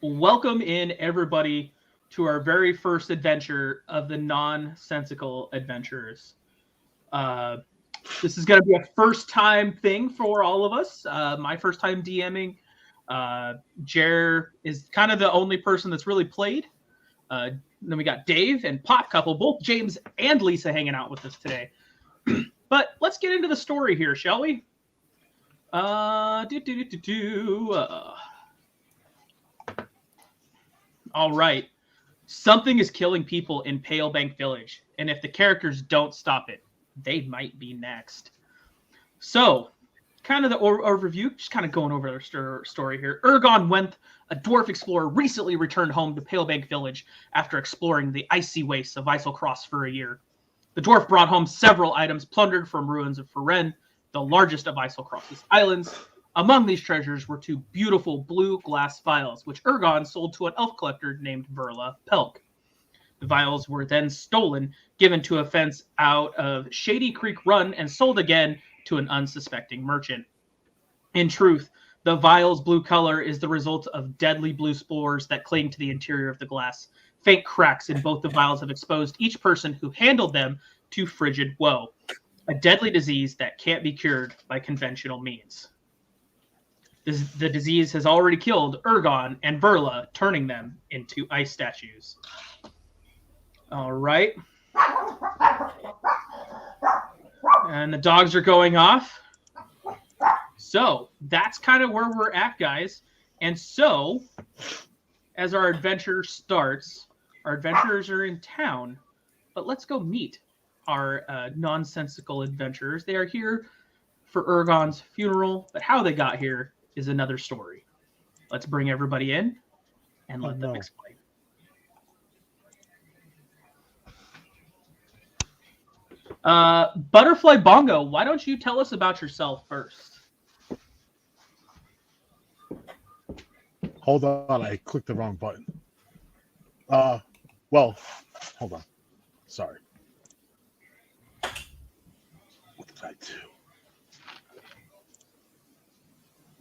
Welcome in, everybody, to our very first adventure of the Nonsensical Adventures. This is going to be a first-time thing for all of us. My first time DMing. Jer is kind of the only person that's really played. Then we got Dave and Popcouple, both James and Lisa hanging out with us today. But let's get into the story here, shall we? All right. Something is killing people in Palebank Village, and if the characters don't stop it, they might be next. So, kind of the overview, just kind of going over their story here. Ergon Wenth, a dwarf explorer, recently returned home to Palebank Village after exploring the icy wastes of Iselcross for a year. The dwarf brought home several items plundered from ruins of Firen, the largest of Iselcross's islands. Among these treasures were two beautiful blue glass vials, which Ergon sold to an elf collector named Verla Pelk. The vials were then stolen, given to a fence out of Shady Creek Run, and sold again to an unsuspecting merchant. In truth, the vial's blue color is the result of deadly blue spores that cling to the interior of the glass. Faint cracks in both the vials have exposed each person who handled them to frigid woe, a deadly disease that can't be cured by conventional means. The disease has already killed Ergon and Verla, turning them into ice statues. All right. And the dogs are going off. So that's kind of where we're at, guys. And so, as our adventure starts, our adventurers are in town, but let's go meet our nonsensical adventurers. They are here for Ergon's funeral, but how they got here is another story. Let's bring everybody in and let them explain. Butterfly Bongo, why don't you tell us about yourself first? Hold on, I clicked the wrong button. Well, hold on. Sorry. What did I do?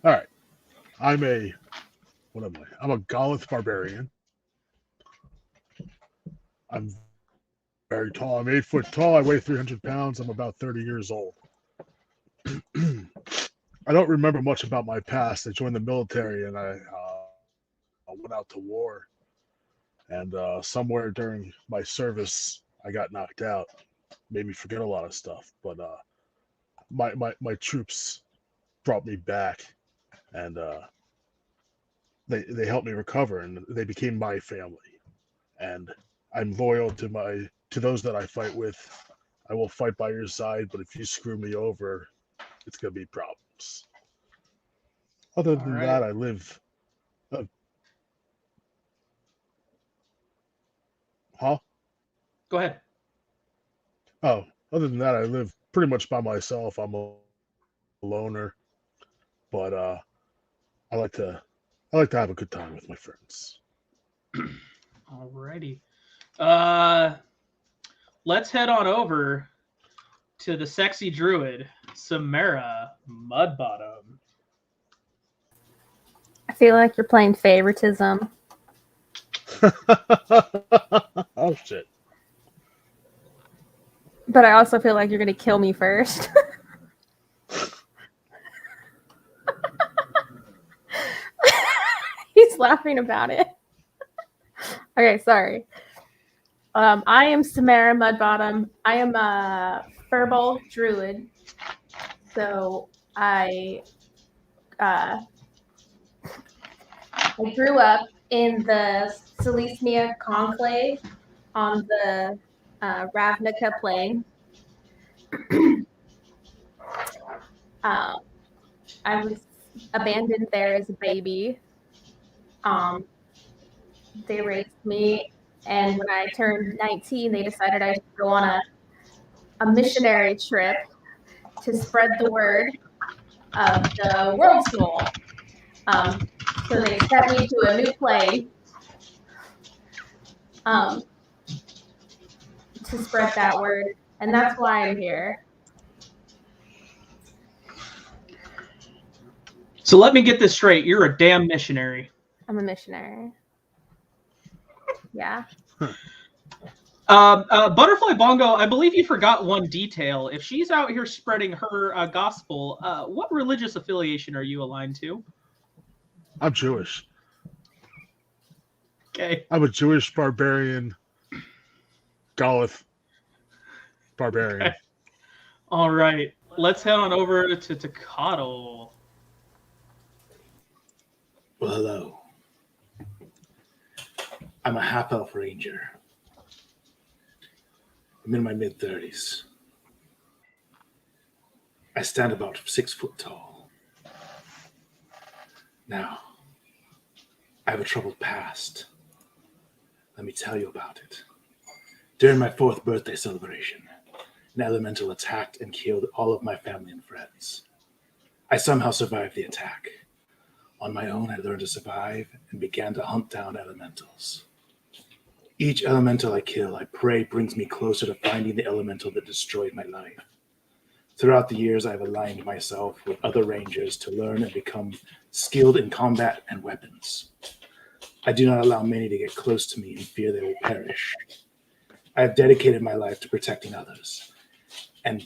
All right. I'm a Goliath Barbarian. I'm very tall. I'm 8 foot tall. I weigh 300 pounds. I'm about 30 years old. I don't remember much about my past. I joined the military and I went out to war. And somewhere during my service, I got knocked out. Made me forget a lot of stuff. But my troops brought me back. And they helped me recover, and they became my family. And I'm loyal to those that I fight with. I will fight by your side, but if you screw me over, it's gonna be problems. Other than that, I live. Huh? Go ahead. Oh, other than that, I live pretty much by myself. I'm a loner, but I like to have a good time with my friends. Alrighty. Let's head on over to the sexy druid, Samara Muddbottom. I feel like you're playing favoritism. Oh, shit. But I also feel like you're going to kill me first. He's laughing about it. Okay, sorry. I am Samara Muddbottom. I am a Firbolg Druid. So I grew up in the Silismia Conclave on the Ravnica plane. I was abandoned there as a baby. They raised me, and when I turned 19, they decided I should go on a missionary trip to spread the word of the world school. So they sent me to a new plane to spread that word, and that's why I'm here. So let me get this straight. You're a damn missionary. I'm a missionary. Yeah. Butterfly Bongo, I believe you forgot one detail. If she's out here spreading her gospel, what religious affiliation are you aligned to? I'm Jewish. Okay. I'm a Jewish barbarian. Goliath. Barbarian. Okay. All right. Let's head on over to Tokahtl. Well, hello. I'm a half-elf ranger. I'm in my mid-30s. I stand about 6 foot tall. Now, I have a troubled past. Let me tell you about it. During my 4th birthday celebration, an elemental attacked and killed all of my family and friends. I somehow survived the attack. On my own, I learned to survive and began to hunt down elementals. Each elemental I kill, I pray, brings me closer to finding the elemental that destroyed my life. Throughout the years, I have aligned myself with other rangers to learn and become skilled in combat and weapons. I do not allow many to get close to me in fear they will perish. I have dedicated my life to protecting others and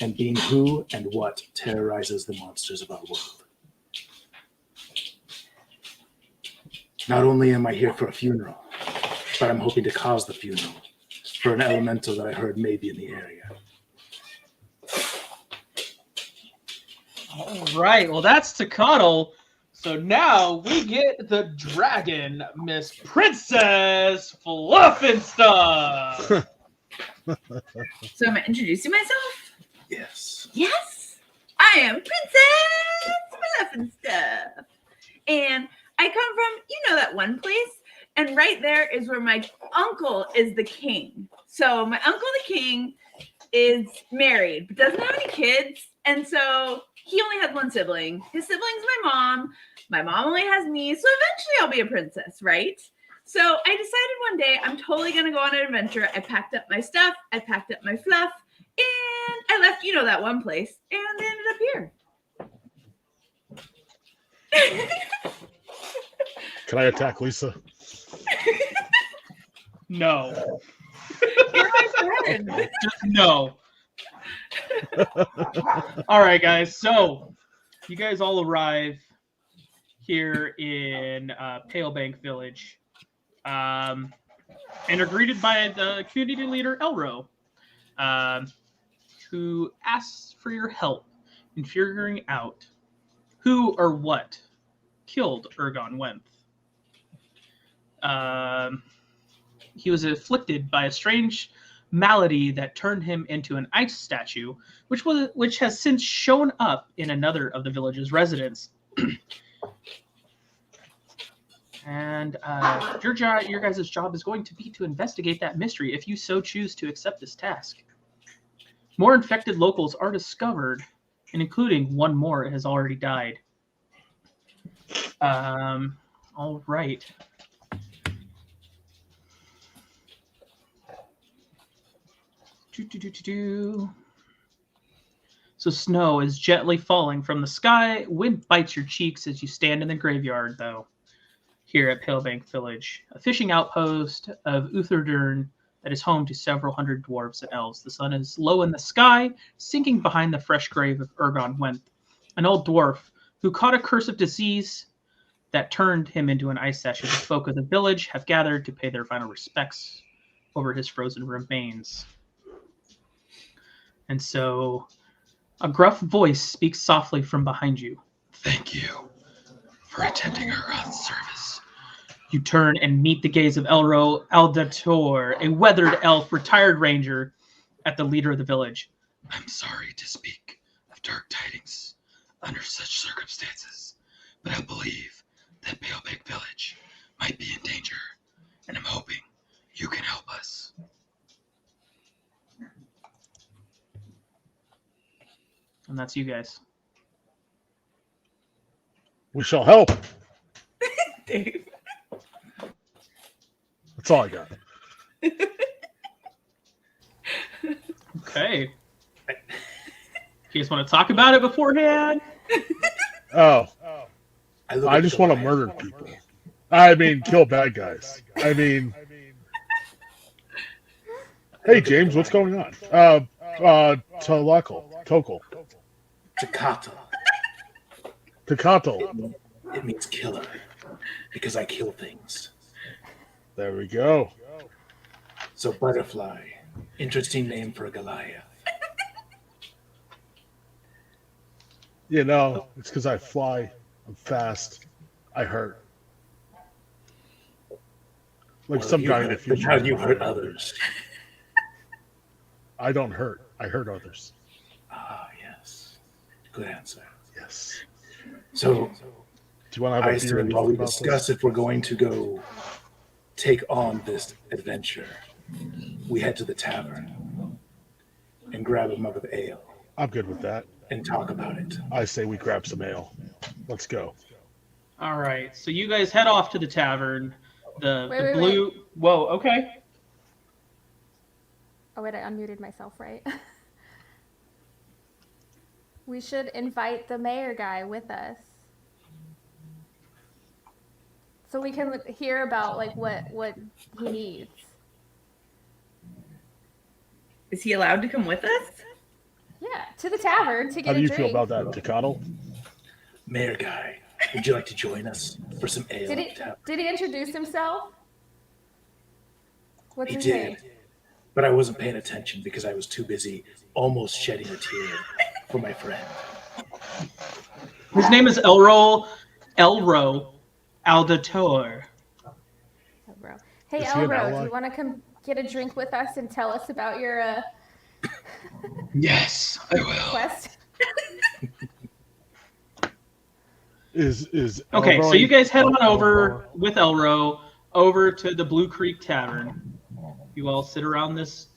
and being who and what terrorizes the monsters of our world. Not only am I here for a funeral, but I'm hoping to cause the funeral for an elemental that I heard may be in the area. All right. Well, that's Tokahtl. So now we get the dragon, Miss Princess Fluffnstuff. So am I introducing myself? Yes. Yes. I am Princess Fluffnstuff. And I come from, that one place. And right there is where my uncle is the king. So my uncle the king is married, but doesn't have any kids. And so he only has one sibling. His sibling's my mom. My mom only has me. So eventually I'll be a princess, right? So I decided one day I'm totally going to go on an adventure. I packed up my stuff. I packed up my fluff. And I left, that one place. And ended up here. Can I attack Lisa? No. You're my friend. Just no. All right, guys. So you guys all arrive here in Palebank Village and are greeted by the community leader, Elro, who asks for your help in figuring out who or what killed Ergon Wemth. He was afflicted by a strange malady that turned him into an ice statue, which has since shown up in another of the village's residents. And your guys' job is going to be to investigate that mystery if you so choose to accept this task. More infected locals are discovered, and including one more has already died. All right. So snow is gently falling from the sky. Wind bites your cheeks as you stand in the graveyard, though, here at Palebank Village, a fishing outpost of Utherdurn that is home to several hundred dwarves and elves. The sun is low in the sky, sinking behind the fresh grave of Ergon Wemth, an old dwarf who caught a curse of disease that turned him into an ice statue. The folk of the village have gathered to pay their final respects over his frozen remains. And so a gruff voice speaks softly from behind you. Thank you for attending Ergon's service. You turn and meet the gaze of Elro Aldator, a weathered elf retired ranger at the leader of the village. I'm sorry to speak of dark tidings under such circumstances, but I believe that Palebank Village might be in danger, and I'm hoping you can help us. And that's you guys. We shall help. Dave. That's all I got. Okay. You guys want to talk about it beforehand? Oh. I just want to murder people. I mean, kill bad guys. I mean, hey James, what's going on? Tokahtl. Tokahtl. It means killer because I kill things. There we go. So butterfly, interesting name for a Goliath. You know, it's because I fly. I'm fast. I hurt. Like some guy in the future. How do you hurt others? I don't hurt. I hurt others. Ah, yes. Good answer. Yes. So, do you want to have a beer and while we talk discuss if we're going to go take on this adventure, we head to the tavern and grab a mug of ale. I'm good with that. And talk about it. I say we grab some ale. Let's go. All right. So you guys head off to the tavern. The Wait, blue. wait. Whoa. Okay. Oh wait, I unmuted myself, right? We should invite the mayor guy with us, so we can hear about like what he needs. Is he allowed to come with us? Yeah, to the tavern to get How do you a drink. feel about that, Tokahtl? Mayor guy, would you like to join us for some ale? Did he introduce himself? What's He his did, name? but I wasn't paying attention because I was too busy almost shedding a tear for my friend. His name is Elro Aldator. Elro. Hey Is he an Elro, ally? do you want to come get a drink with us and tell us about your Yes, I will. quest? Is Okay, so Elroy- you guys head on over with Elro over to the Blue Creek Tavern. You all sit around this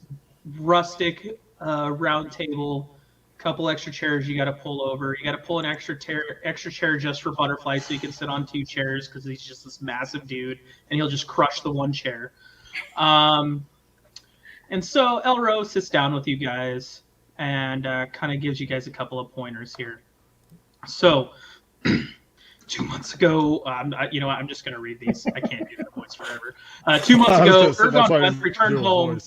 rustic round table. Couple extra chairs you got to pull over. You got to pull an extra chair just for Butterfly so you can sit on two chairs because he's just this massive dude and he'll just crush the one chair. And so Elro sits down with you guys and kind of gives you guys a couple of pointers here. So 2 months ago, I'm just going to read these. I can't do that voice forever. 2 months ago, Ergon returned home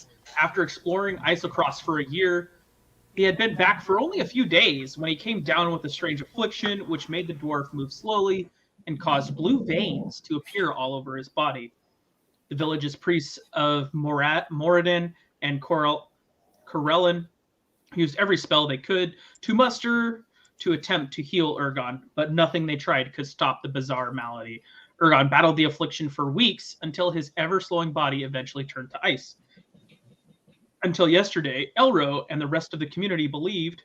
after exploring Isocross for a year. He had been back for only a few days when he came down with a strange affliction, which made the dwarf move slowly and caused blue veins to appear all over his body. The village's priests of Moradin and Corellin used every spell they could to attempt to heal Ergon, but nothing they tried could stop the bizarre malady. Ergon battled the affliction for weeks until his ever-slowing body eventually turned to ice. Until yesterday, Elro and the rest of the community believed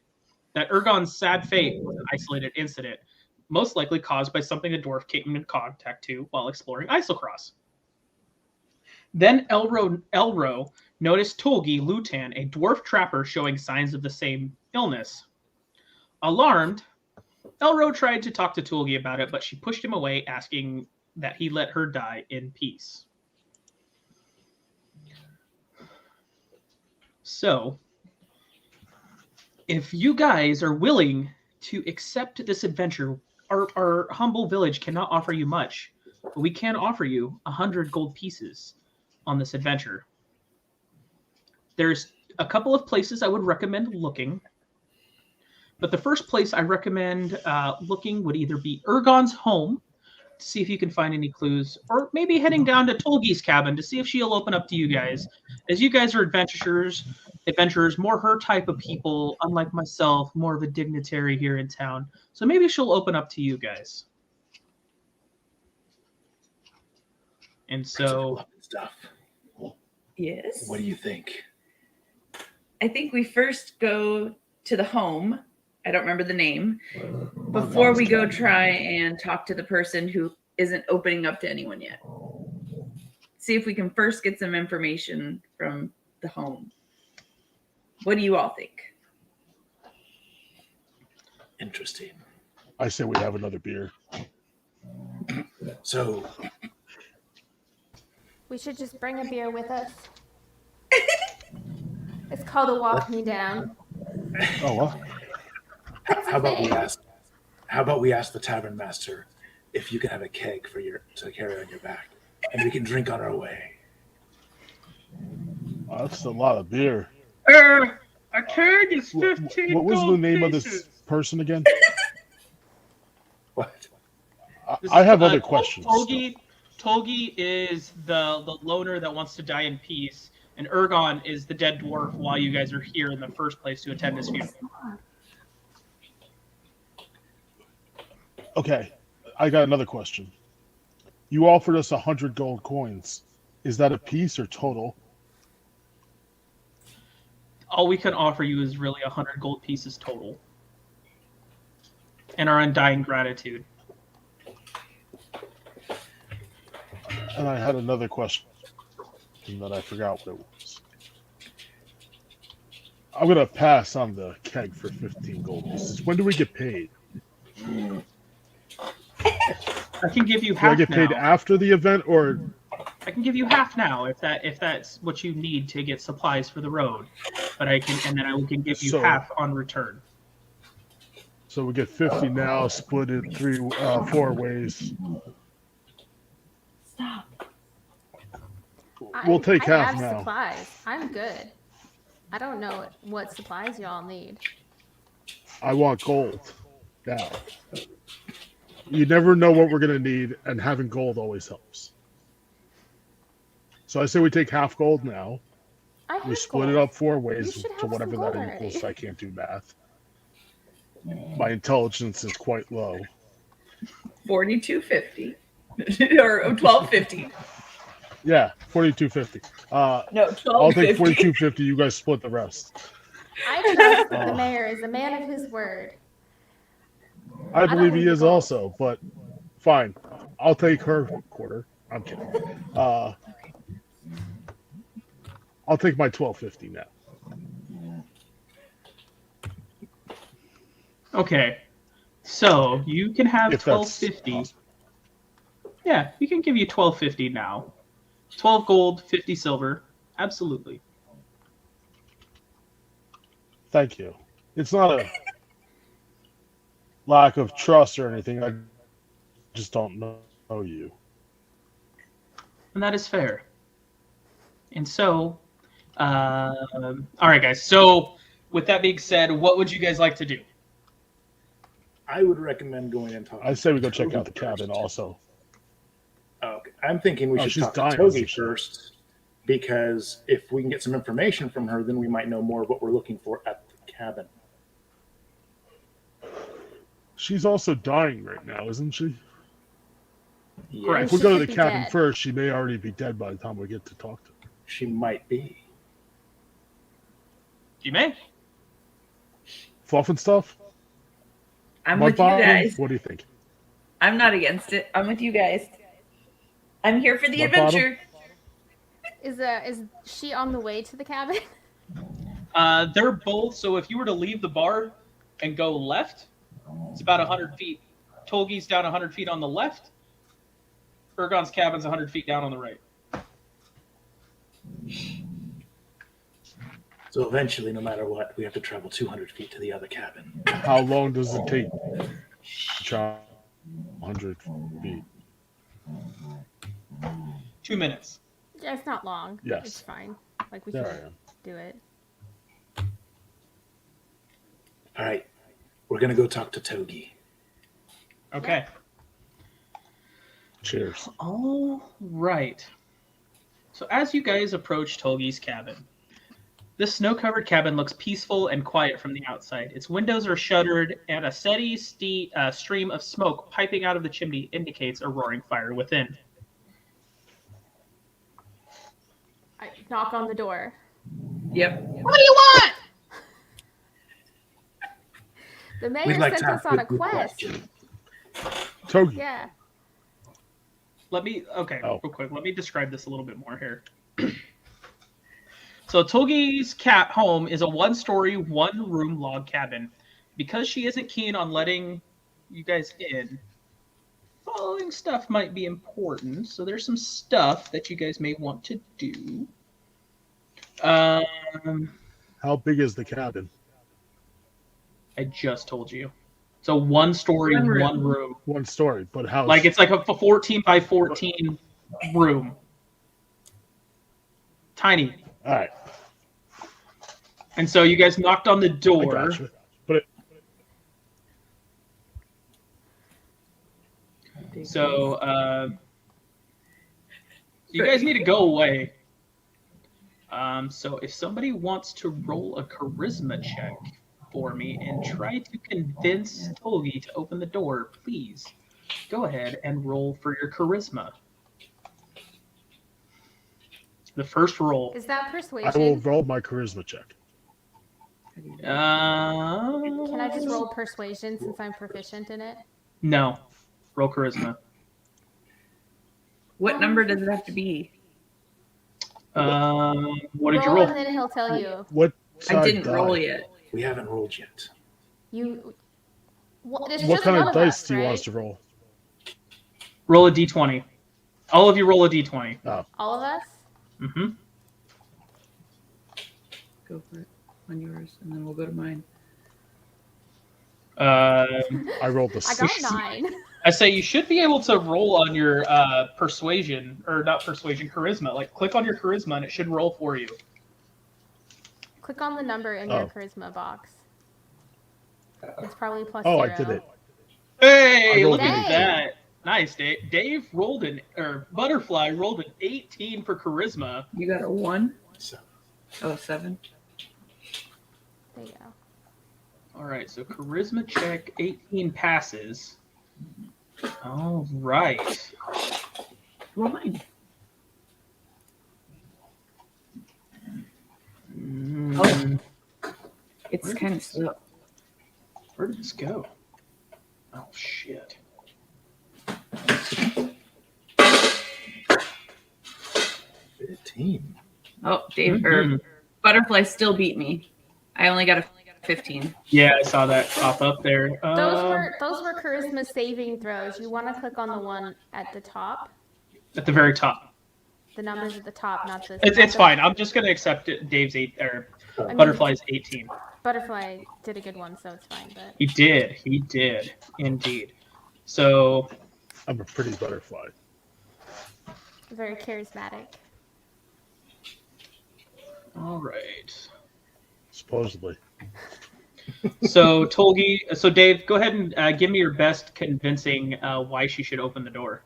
that Ergon's sad fate was an isolated incident, most likely caused by something the dwarf came in contact to while exploring Isocross. Then Elro noticed Tolgi Lutan, a dwarf trapper, showing signs of the same illness. Alarmed, Elro tried to talk to Tolgi about it, but she pushed him away, asking that he let her die in peace. So, if you guys are willing to accept this adventure, our humble village cannot offer you much, but we can offer you 100 gold pieces on this adventure. There's a couple of places I would recommend looking, but the first place I recommend looking would either be Ergon's home, to see if you can find any clues, or maybe heading down to Tolgi's cabin to see if she'll open up to you guys. As you guys are adventurers, more her type of people, unlike myself, more of a dignitary here in town. So maybe she'll open up to you guys. And so... Stuff. Yes. What do you think? I think we first go to the home. I don't remember the name. Before we go try and talk to the person who isn't opening up to anyone yet. See if we can first get some information from the home. What do you all think? Interesting. I say we have another beer. So, We should just bring a beer with us. It's called a Walk Me Down. Oh, what? how about we ask the tavern master if you can have a keg to carry on your back, and we can drink on our way. Oh, that's a lot of beer. A keg is 15 What was the gold name of pieces. this person again? What? I have other questions. Tolgi is the loner that wants to die in peace, and Ergon is the dead dwarf while you guys are here in the first place to attend his funeral. Okay, I got another question. You offered us 100 gold coins. Is that a piece or total? All we can offer you is really 100 gold pieces total. And our undying gratitude. And I had another question that I forgot what it was. I'm going to pass on the keg for 15 gold pieces. When do we get paid? I can give you Do half I get paid now. after the event, or I can give you half now if that's what you need to get supplies for the road. But I can can give you half on return. so we get 50 now, split it 4 ways? Stop. We'll take I half have now. supplies. I'm good. I don't know what supplies y'all need. I want gold now. You never know what we're going to need, and having gold always helps. So I say we take half gold now. I have We split gold. it up 4 You ways should have to whatever some that gold already. equals. I can't do math. My intelligence is quite low. 42.50 or 12.50. Yeah, 42.50. No, 12.50. I'll take 42.50. You guys split the rest. I trust that the mayor is a man of his word. I believe need he the is gold. also, but fine. I'll take her quarter. I'm kidding. I'll take my 12.50 now. Okay. So you can have If that's 12.50. possible. Yeah, we can give you 12.50 now. 12 gold, 50 silver. Absolutely. Thank you. It's not a lack of trust or anything. I just don't know you. And that is fair. And so, all right, guys. So, with that being said, what would you guys like to do? I would recommend going and talking. I say we go check Togi out the cabin first. also. Okay. I'm thinking we Oh, should she's talk to dying, Togi isn't she? first, because if we can get some information from her, then we might know more of what we're looking for at the cabin. She's also dying right now, isn't she? Yeah, Correct. If we She go to could the be cabin dead. first, she may already be dead by the time we get to talk to her. she might be. You may. Fluffnstuff? I'm with you Muddbottom? guys. What do you think? I'm not against it. I'm with you guys. I'm here for the Muddbottom? adventure. Is she on the way to the cabin? They're both. So if you were to leave the bar and go left, it's about 100 feet. Tolgi's down 100 feet on the left. Ergon's cabin's 100 feet down on the right. So eventually, no matter what, we have to travel 200 feet to the other cabin. How long does it take to travel 100 feet? 2 minutes. Yeah, it's not long. Yes. It's fine. Like we There can I am. do it. All right, we're gonna go talk to Togi. Okay. Cheers. All right. So as you guys approach Tolgi's cabin, this snow-covered cabin looks peaceful and quiet from the outside. Its windows are shuttered, and a steady stream of smoke piping out of the chimney indicates a roaring fire within. I knock on the door. Yep. What do you want? The mayor We'd like sent to us ask on a a good quest. question. Togi. Yeah. Real quick. Let me describe this a little bit more here. So Tolgi's home is a one-story, one-room log cabin. Because she isn't keen on letting you guys in, following stuff might be important. So there's some stuff that you guys may want to do. How big is the cabin? I just told you. So one story, One room. one room. One story, but house. Like it's like a 14 by 14 room. Tiny. All right. And so you guys knocked on the I door. gotcha. But So you guys need to go away. So if somebody wants to roll a charisma check for me and try to convince Togi to open the door, please go ahead and roll for your charisma. The first roll. Is that persuasion? I will roll my charisma check. Can I just roll persuasion since I'm proficient in it? No. Roll charisma. What number does it have to be? What did you roll roll? and then he'll tell you. What I side didn't die? roll yet. We haven't rolled yet. It's What just kind one of dice us, do you want right? us to roll? Roll a d20. All of you roll a d20. All of us? Mm-hmm. Go for it on yours, and then we'll go to mine. I rolled the I 6. got 9. I say you should be able to roll on your persuasion, or not persuasion, charisma. Like, click on your charisma and it should roll for you. Click on the number in your charisma box. It's probably +0. I did it. Hey, I rolled look an at 18. that. Nice, Dave. Dave rolled Butterfly rolled an 18 for charisma. You got a 1? So, Oh, 7. There you go. All right, so charisma check 18 passes. All right. Roll mine. Mm, It's kind of slow. Where did this go? Oh, shit. 15. Oh, Dave or Butterfly still beat me. I only got a 15. Yeah, I saw that pop up there. Those were charisma saving throws. You want to click on the one at the top. At the very top. The numbers at the top, not the. It's fine. I'm just gonna accept it. Dave's Butterfly's 18. Butterfly did a good one, so it's fine. But He did, indeed. So I'm a pretty butterfly. very charismatic. all right. Supposedly. So Dave, go ahead and give me your best convincing why she should open the door.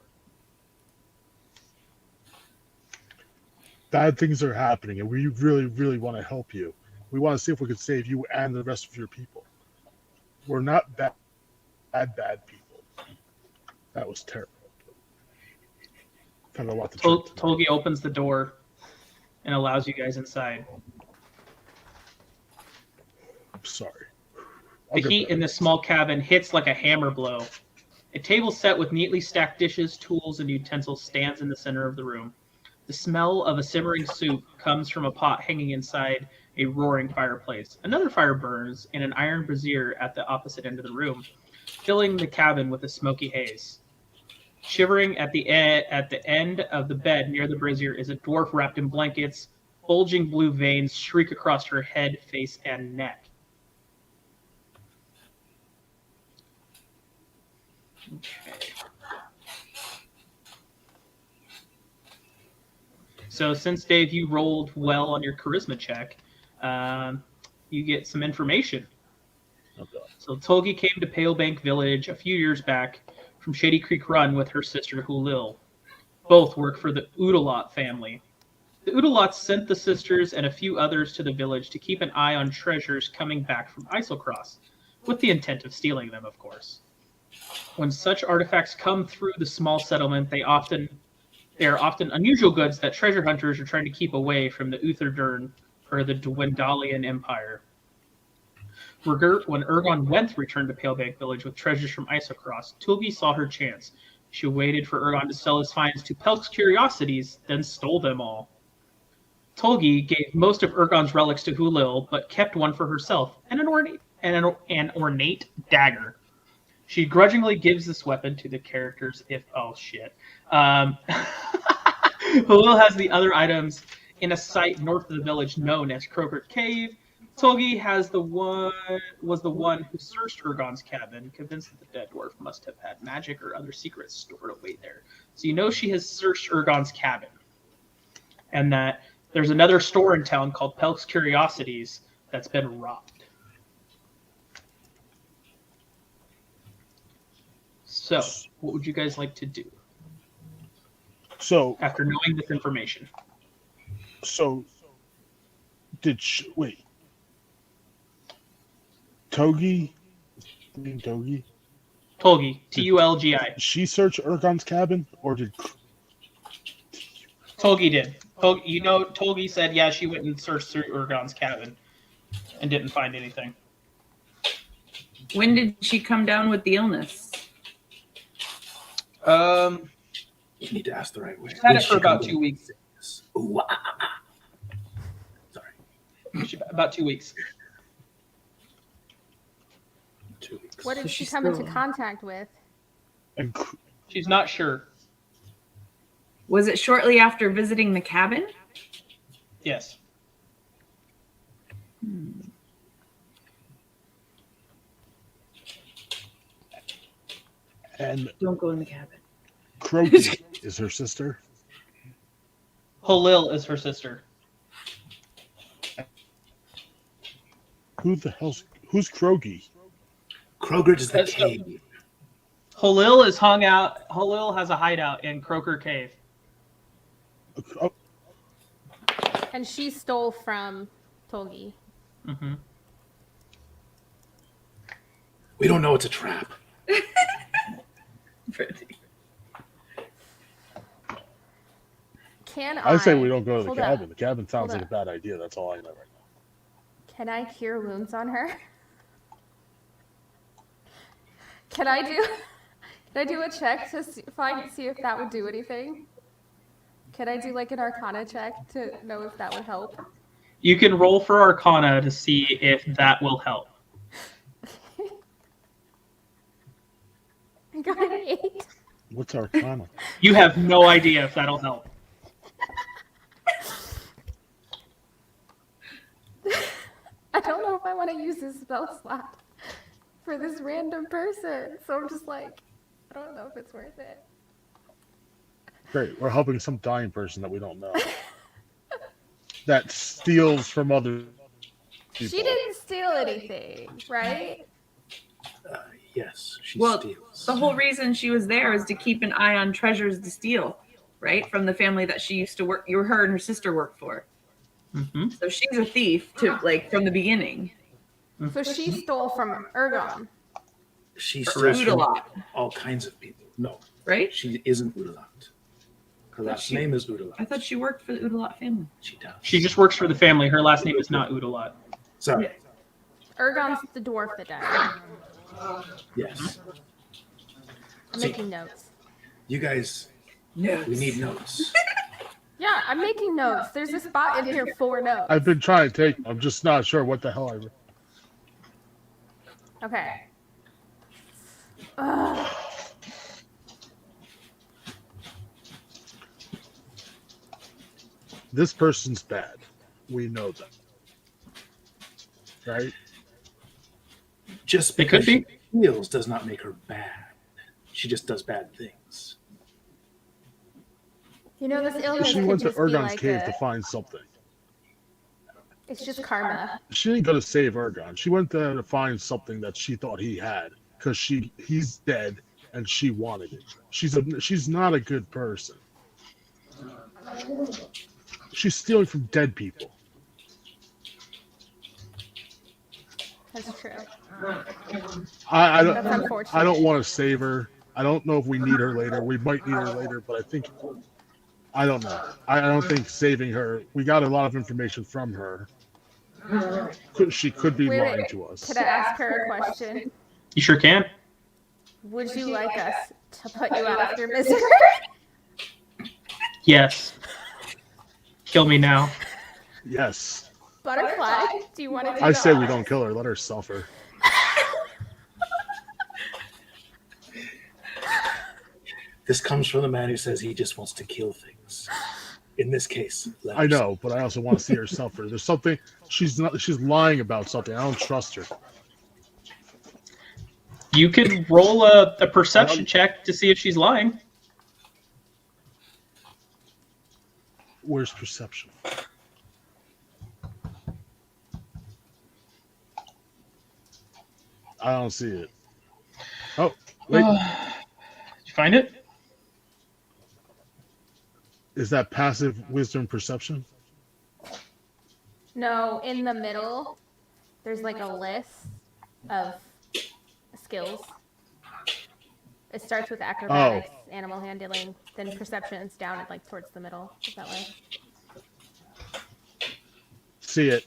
Bad things are happening, and we really, really want to help you. We want to see if we can save you and the rest of your people. We're not bad people. That was terrible. Kind of a lot to Tolgi opens the door and allows you guys inside. I'm sorry. The heat in this small cabin hits like a hammer blow. A table set with neatly stacked dishes, tools, and utensils stands in the center of the room. The smell of a simmering soup comes from a pot hanging inside a roaring fireplace. Another fire burns in an iron brazier at the opposite end of the room, filling the cabin with a smoky haze. Shivering at the end of the bed near the brazier is a dwarf wrapped in blankets. Bulging blue veins streak across her head, face, and neck. Okay. So since, Dave, you rolled well on your charisma check, you get some information. Okay. So Tolgi came to Palebank Village a few years back from Shady Creek Run with her sister Hulil. Both work for the Udalot family. The Udalots sent the sisters and a few others to the village to keep an eye on treasures coming back from Isocross, with the intent of stealing them, of course. When such artifacts come through the small settlement, they are often unusual goods that treasure hunters are trying to keep away from the Utherdurn or the Dwendalian Empire. When Ergon Wenth returned to Palebank Village with treasures from Isocross, Tulgi saw her chance. She waited for Ergon to sell his finds to Pelk's Curiosities, then stole them all. Tolgi gave most of Ergon's relics to Hulil, but kept one for herself and an ornate dagger. She grudgingly gives this weapon to the characters Hulil has the other items in a site north of the village known as Croakert Cave. Tolgi was the one who searched Urgon's cabin, convinced that the dead dwarf must have had magic or other secrets stored away there. So you know she has searched Urgon's cabin, and that there's another store in town called Pelk's Curiosities that's been robbed. So, what would you guys like to do So, after knowing this information? Wait. Togi? Togi? Tolgi, Tulgi. She search Urgon's cabin, or did Tolgi did. Tolgi said, yeah, she went and searched through Urgon's cabin and didn't find anything. When did she come down with the illness? You need to ask the right way. She's had it for about 2 weeks. Ooh, Sorry. About 2 weeks. 2 weeks. What did So she she's come into still- contact with? and She's not sure. Was it shortly after visiting the cabin? Yes. Don't go in the cabin. Croaky is her sister? Halil is her sister. Who's Croaky? Kroger is the That's cave. Halil is hung out. Halil has a hideout in Croker Cave. Oh, And she stole from Tolgi. Mm-hmm. We don't know it's a trap. I say we don't go to the Hold cabin. up. The cabin sounds Hold like a bad idea. That's all I know right now. Can I cure wounds on her? Can I do a check to see if that would do anything? Can I do like an Arcana check to know if that would help? You can roll for Arcana to see if that will help. I got an 8. What's Arcana? You have no idea if that'll help. I don't know if I want to use this spell slot for this random person. So I'm just like, I don't know if it's worth it. Great. We're helping some dying person that we don't know. That steals from other people. She didn't steal anything, right? Yes, she Well, steals. the whole reason she was there is to keep an eye on treasures to steal, right? From the family that she used to work, her and her sister worked for. Mm-hmm. So she's a thief from the beginning. So she stole from Urgon. She Or steals from Udalot, all kinds of people. No, right? she isn't Udalot. Her last name is Udalot. I thought she worked for the Udalot family. She does. She just works for the family. Her last name is not Udalot. Sorry. Urgon's the dwarf that died. Yes. I'm making notes. You guys, No. we need notes. Yeah, I'm making notes. There's a spot in here for notes. I've been trying to take. I'm just not sure what the hell I. Okay. Ugh. This person's bad. We know that. Right? Just It could because be. she steals does not make her bad. She just does bad things. You know, this illness She could went to just be Urgon's like cave to find something. it's just karma. She didn't go to save Urgon. She went there to find something that she thought he had because he's dead and she wanted it. She's not a good person. She's stealing from dead people. That's true. I That's don't. unfortunate. I don't want to save her. I don't know if we need her later. We might need her later, but I think. I don't know. I don't think saving her. We got a lot of information from her. She could be Wait, lying to us. Could I ask her a question? You sure can. Would you like us to put you out of your misery? Yes. Kill me now. Yes. Butterfly, do you want to do I say that? we don't kill her. Let her suffer. This comes from the man who says he just wants to kill things. In this case, let I her know, but I also want to see her suffer. There's something she's lying about something. I don't trust her. You could roll a perception check to see if she's lying. Where's perception? I don't see it. Oh, wait. Did you find it? Is that passive wisdom perception? No, in the middle, there's like a list of skills. It starts with acrobatics, animal handling, then perception's down at like towards the middle. Is that way? See it.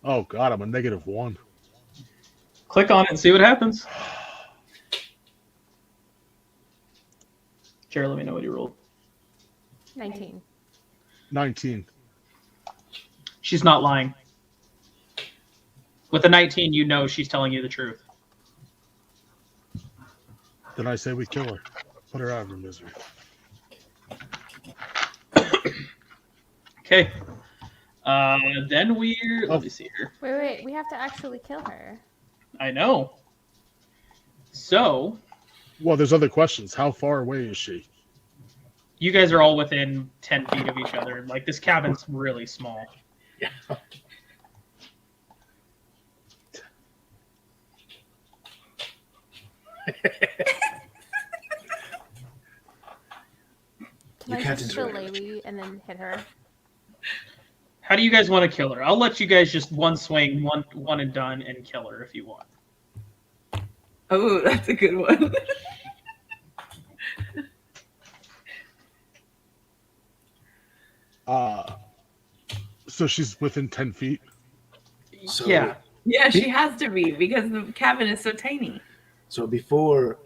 Oh God, I'm a -1. Click on it and see what happens. Jared, let me know what you rolled. 19. 19. She's not lying. With a 19, you know she's telling you the truth. Then I say we kill her. Put her out of her misery. Okay. Then we're... Let me see here. Wait. We have to actually kill her. I know. So, Well, there's other questions. How far away is she? you guys are all within 10 feet of each other. Like, this cabin's really small. Yeah. Can You I can't just interact. shillelagh and then hit her? How do you guys want to kill her? I'll let you guys just one swing, one and done, and kill her if you want. Oh, that's a good one. So she's within 10 feet? So, Yeah. Yeah, she has to be because the cabin is so tiny. So before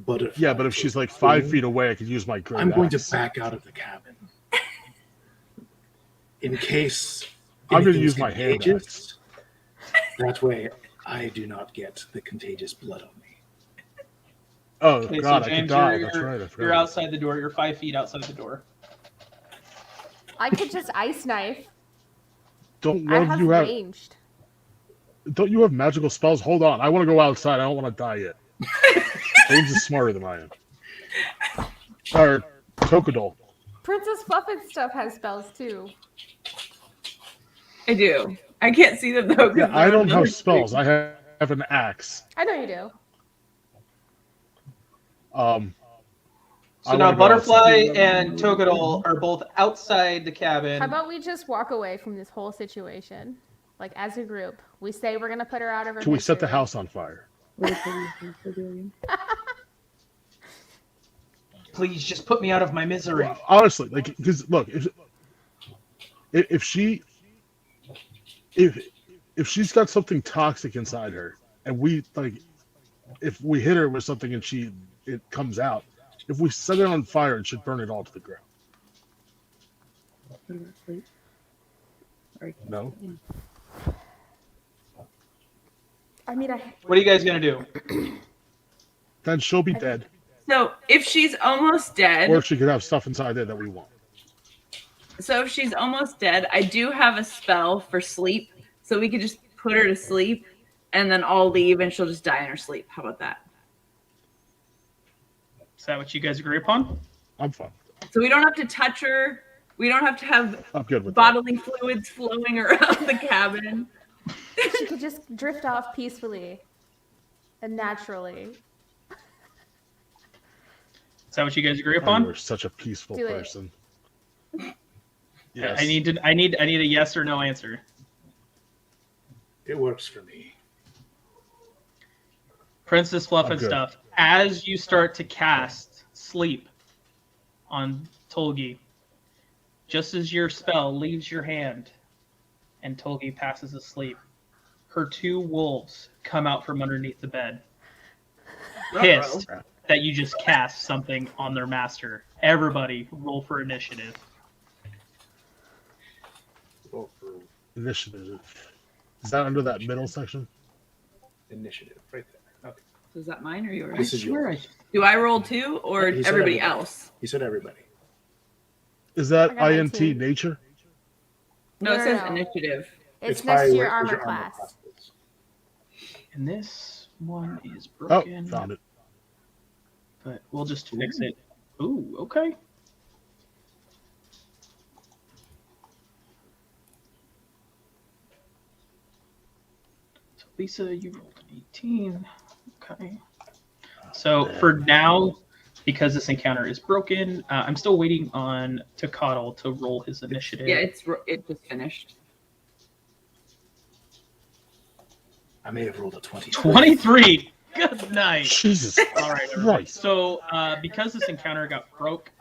Butterfly... Yeah, but if she's like 5 feet away, I could use my great I'm going to axe. back out of the cabin. In case I'm going to anything's use my hand contagious, axe. that way I do not get the contagious blood on me. Oh, Okay, God, so I could James, die. you're, That's right. I forgot. you're outside the door. You're 5 feet outside the door. I could just ice knife. Don't I have you have ranged. Don't you have magical spells? Hold on. I want to go outside. I don't want to die yet. James is smarter than I am. Or Tokahtl. Princess Fluffnstuff has spells too. I do. I can't see them though. 'cause Yeah, I they're don't another have spells. I have an axe. I know you do. So now Butterfly and Tokahtl are both outside the cabin. How about we just walk away from this whole situation? Like, as a group. We say we're going to put her out of her Can we set the misery. house on fire? Please just put me out of my misery. Well, honestly, like, because look, if she's got something toxic inside her, and we like, if we hit her with something and it comes out, if we set it on fire, it should burn it all to the ground. No. I mean, What are you guys gonna do? Then she'll be dead, So if she's almost dead, or she could have stuff inside there that we want. so if she's almost dead, I do have a spell for sleep, so we could just put her to sleep, and then I'll leave, and she'll just die in her sleep. How about that? Is that what you guys agree upon? I'm fine. So we don't have to touch her. We don't have to have I'm good with bodily fluids flowing around the cabin. she could just drift off peacefully and naturally. Is that what you guys agree that. upon? You're such a peaceful Do it. person. Yes. I need a yes or no answer. It works for me. Princess Fluff I'm and good. Stuff. As you start to cast sleep on Tolgi, just as your spell leaves your hand and Tolgi passes asleep, her two wolves come out from underneath the bed, pissed that you just cast something on their master. Everybody roll for initiative. Roll for Initiative. Is that under that middle section? initiative right there. Okay. So is that mine or yours? This is Swear yours. Do I roll 2 or He said everybody everybody. else? He said everybody. Is that I got INT 19. nature? No, it No, says no. initiative. It's by next to your what armor class. is. And this one is Oh, broken. found it. But we'll just fix it. Ooh, okay. So Lisa, you rolled an 18. Okay. So for now, because this encounter is broken, I'm still waiting on Tokahtl to roll his initiative. Yeah, it just finished. I may have rolled a 20. 23. Good night. Jesus All right, everybody. Christ. So because this encounter got broke,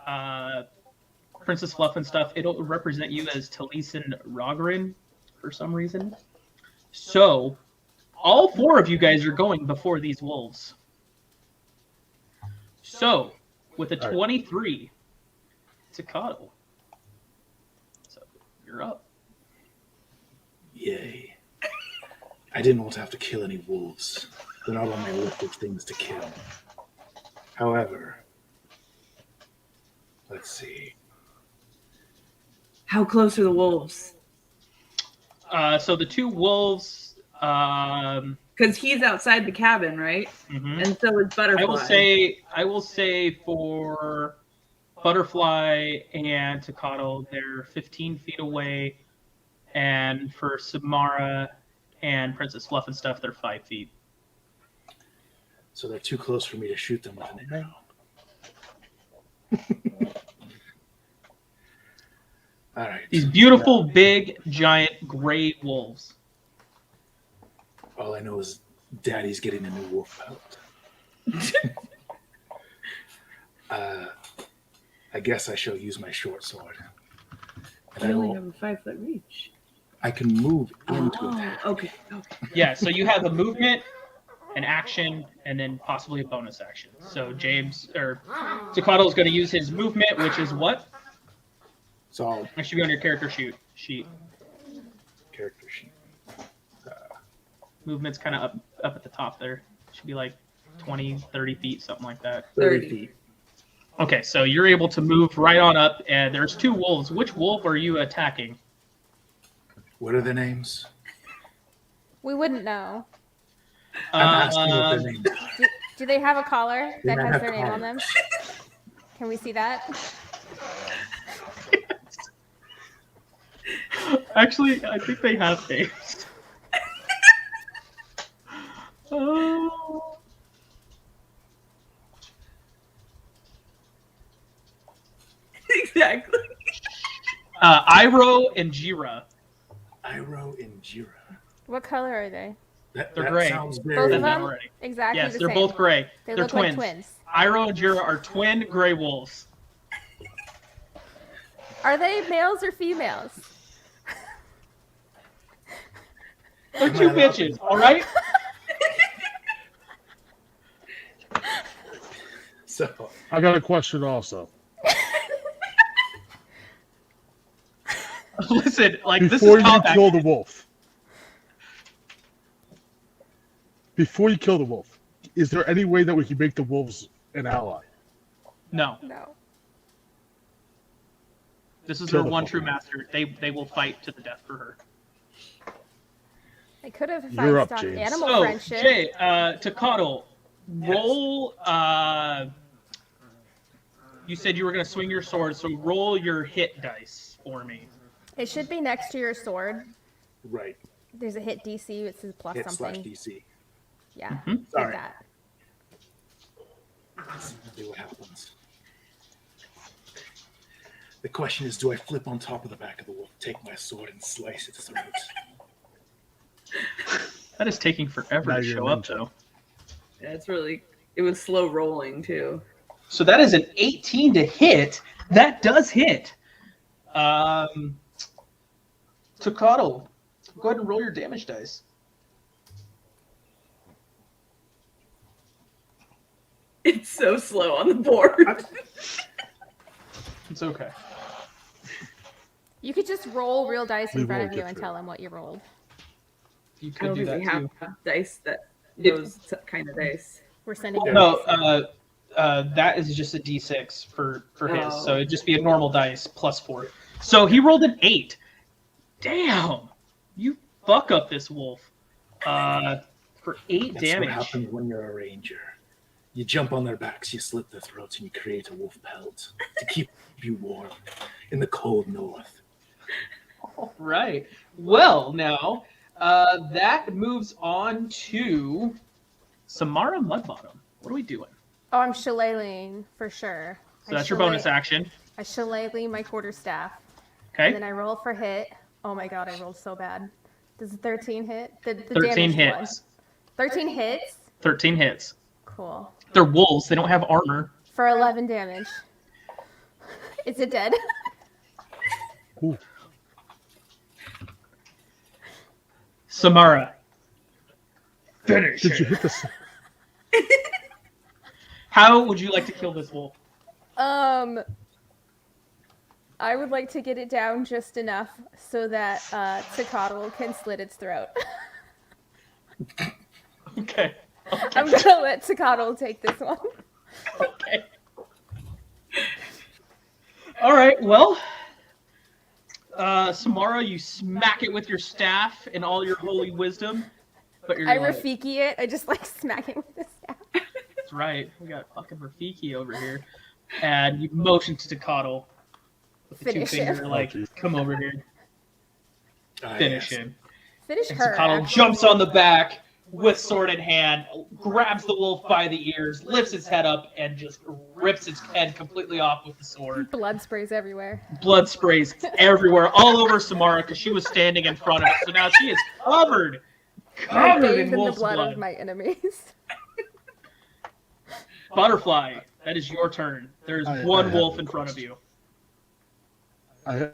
Princess Fluffnstuff, it'll represent you as Taliesin Rogrin for some reason. So all 4 of you guys are going before these wolves. So with a 23, Tokahtl. So you're up. Yay. I didn't want to have to kill any wolves. They're not on my list of things to kill. However, let's see. How close are the wolves? So the 2 wolves. Because he's outside the cabin, right? Mhm. And so is Butterfly. I will say for Butterfly and Tokahtl, they're 15 feet away, and for Samara and Princess Fluffnstuff, they're 5 feet. So they're too close for me to shoot them with an arrow. All right. These beautiful, big, giant, gray wolves. All I know is Daddy's getting a new wolf belt. I guess I shall use my short sword. And I I only will. have a 5-foot reach. I can move into Oh, attack. okay. Yeah, so you have a movement, an action, and then possibly a bonus action. So Tokahtl is going to use his movement, which is what? So It should be on your character sheet. character sheet. Movement's kind of up at the top there. Should be like 20, 30 feet, something like that. 30 feet. Okay, so you're able to move right on up, and there's 2 wolves. Which wolf are you attacking? What are their names? We wouldn't know. I'm asking what their names are. Do they have a collar They that might has have their name on them? collars. Can we see that? Actually, I think they have names. Oh. Exactly. Iroh and Jira. Iroh and Jira. What color are they? They're That gray. sounds Both very. of Said that them? already. Exactly Yes, the they're same. both gray. They They're look twins. like twins. Iroh and Jira are twin gray wolves. Are they males or females? They're 2 bitches, all right? So I got a question also. Listen, like this Before is you combat. kill the wolf, is there any way that we can make the wolves an ally? No, No. this is Kill their the one fucker. true master. They will fight to the death for her. They could have if You're I up, stopped James. animal So, friendship. Jay, Tokahtl, roll. You said you were going to swing your sword, so roll your hit dice for me. It should be next to your sword. right. There's a hit DC. It says plus Hit something. /DC. Yeah. Mhm. Like Sorry. that. Let's see what happens. The question is, do I flip on top of the back of the wolf, take my sword, and slice its throat? That is taking forever Now to you're show a up, ninja. though. Yeah, it was slow rolling too. So that is an 18 to hit. That does hit. Tokahtl, go ahead and roll your damage dice. It's so slow on the board. It's okay. You could just roll real dice in We front will of you get and through tell it. him what you rolled. You I could don't do think that we too. have dice that those kind of dice. We're sending. No, that is just a D6 for his. So it'd just be a normal dice plus 4. So he rolled an 8. Damn, you fuck up this wolf. For 8 That's damage. what happens when you're a ranger. You jump on their backs, you slit their throats, and you create a wolf pelt to keep you warm in the cold north. All right. Well, now that moves on to Samara Muddbottom. What are we doing? Oh, I'm shillelaghing for sure. So that's your bonus action. I shillelagh my quarterstaff. Okay. And then I roll for hit. Oh my god, I rolled so bad. Does 13 hit? The 13 hits. 13 hits? 13 hits. Cool. They're wolves. They don't have armor. For 11 damage. Is it dead? Ooh. Samara. Finish Did you it. hit this? How would you like to kill this wolf? I would like to get it down just enough so that Tokahtl can slit its throat. Okay. I'm gonna let Tokahtl take this one. Okay. All right. Well, Samara, you smack it with your staff and all your holy wisdom. But you're I like, Rafiki it. I just like smack it with the staff. That's right. We got fucking Rafiki over here. And you motion to Tokahtl with the Finish 2 finger, him. like, come over here. Finish him. Finish And her. Tokahtl actually. jumps on the back with sword in hand, grabs the wolf by the ears, lifts its head up, and just rips its head completely off with the sword. Blood sprays everywhere. Blood sprays everywhere, all over Samara, because she was standing in front of it. So now she is covered I in bathe in the wolf's blood blood. of my enemies. Butterfly, that is your turn. There's I one have wolf a in front of you. I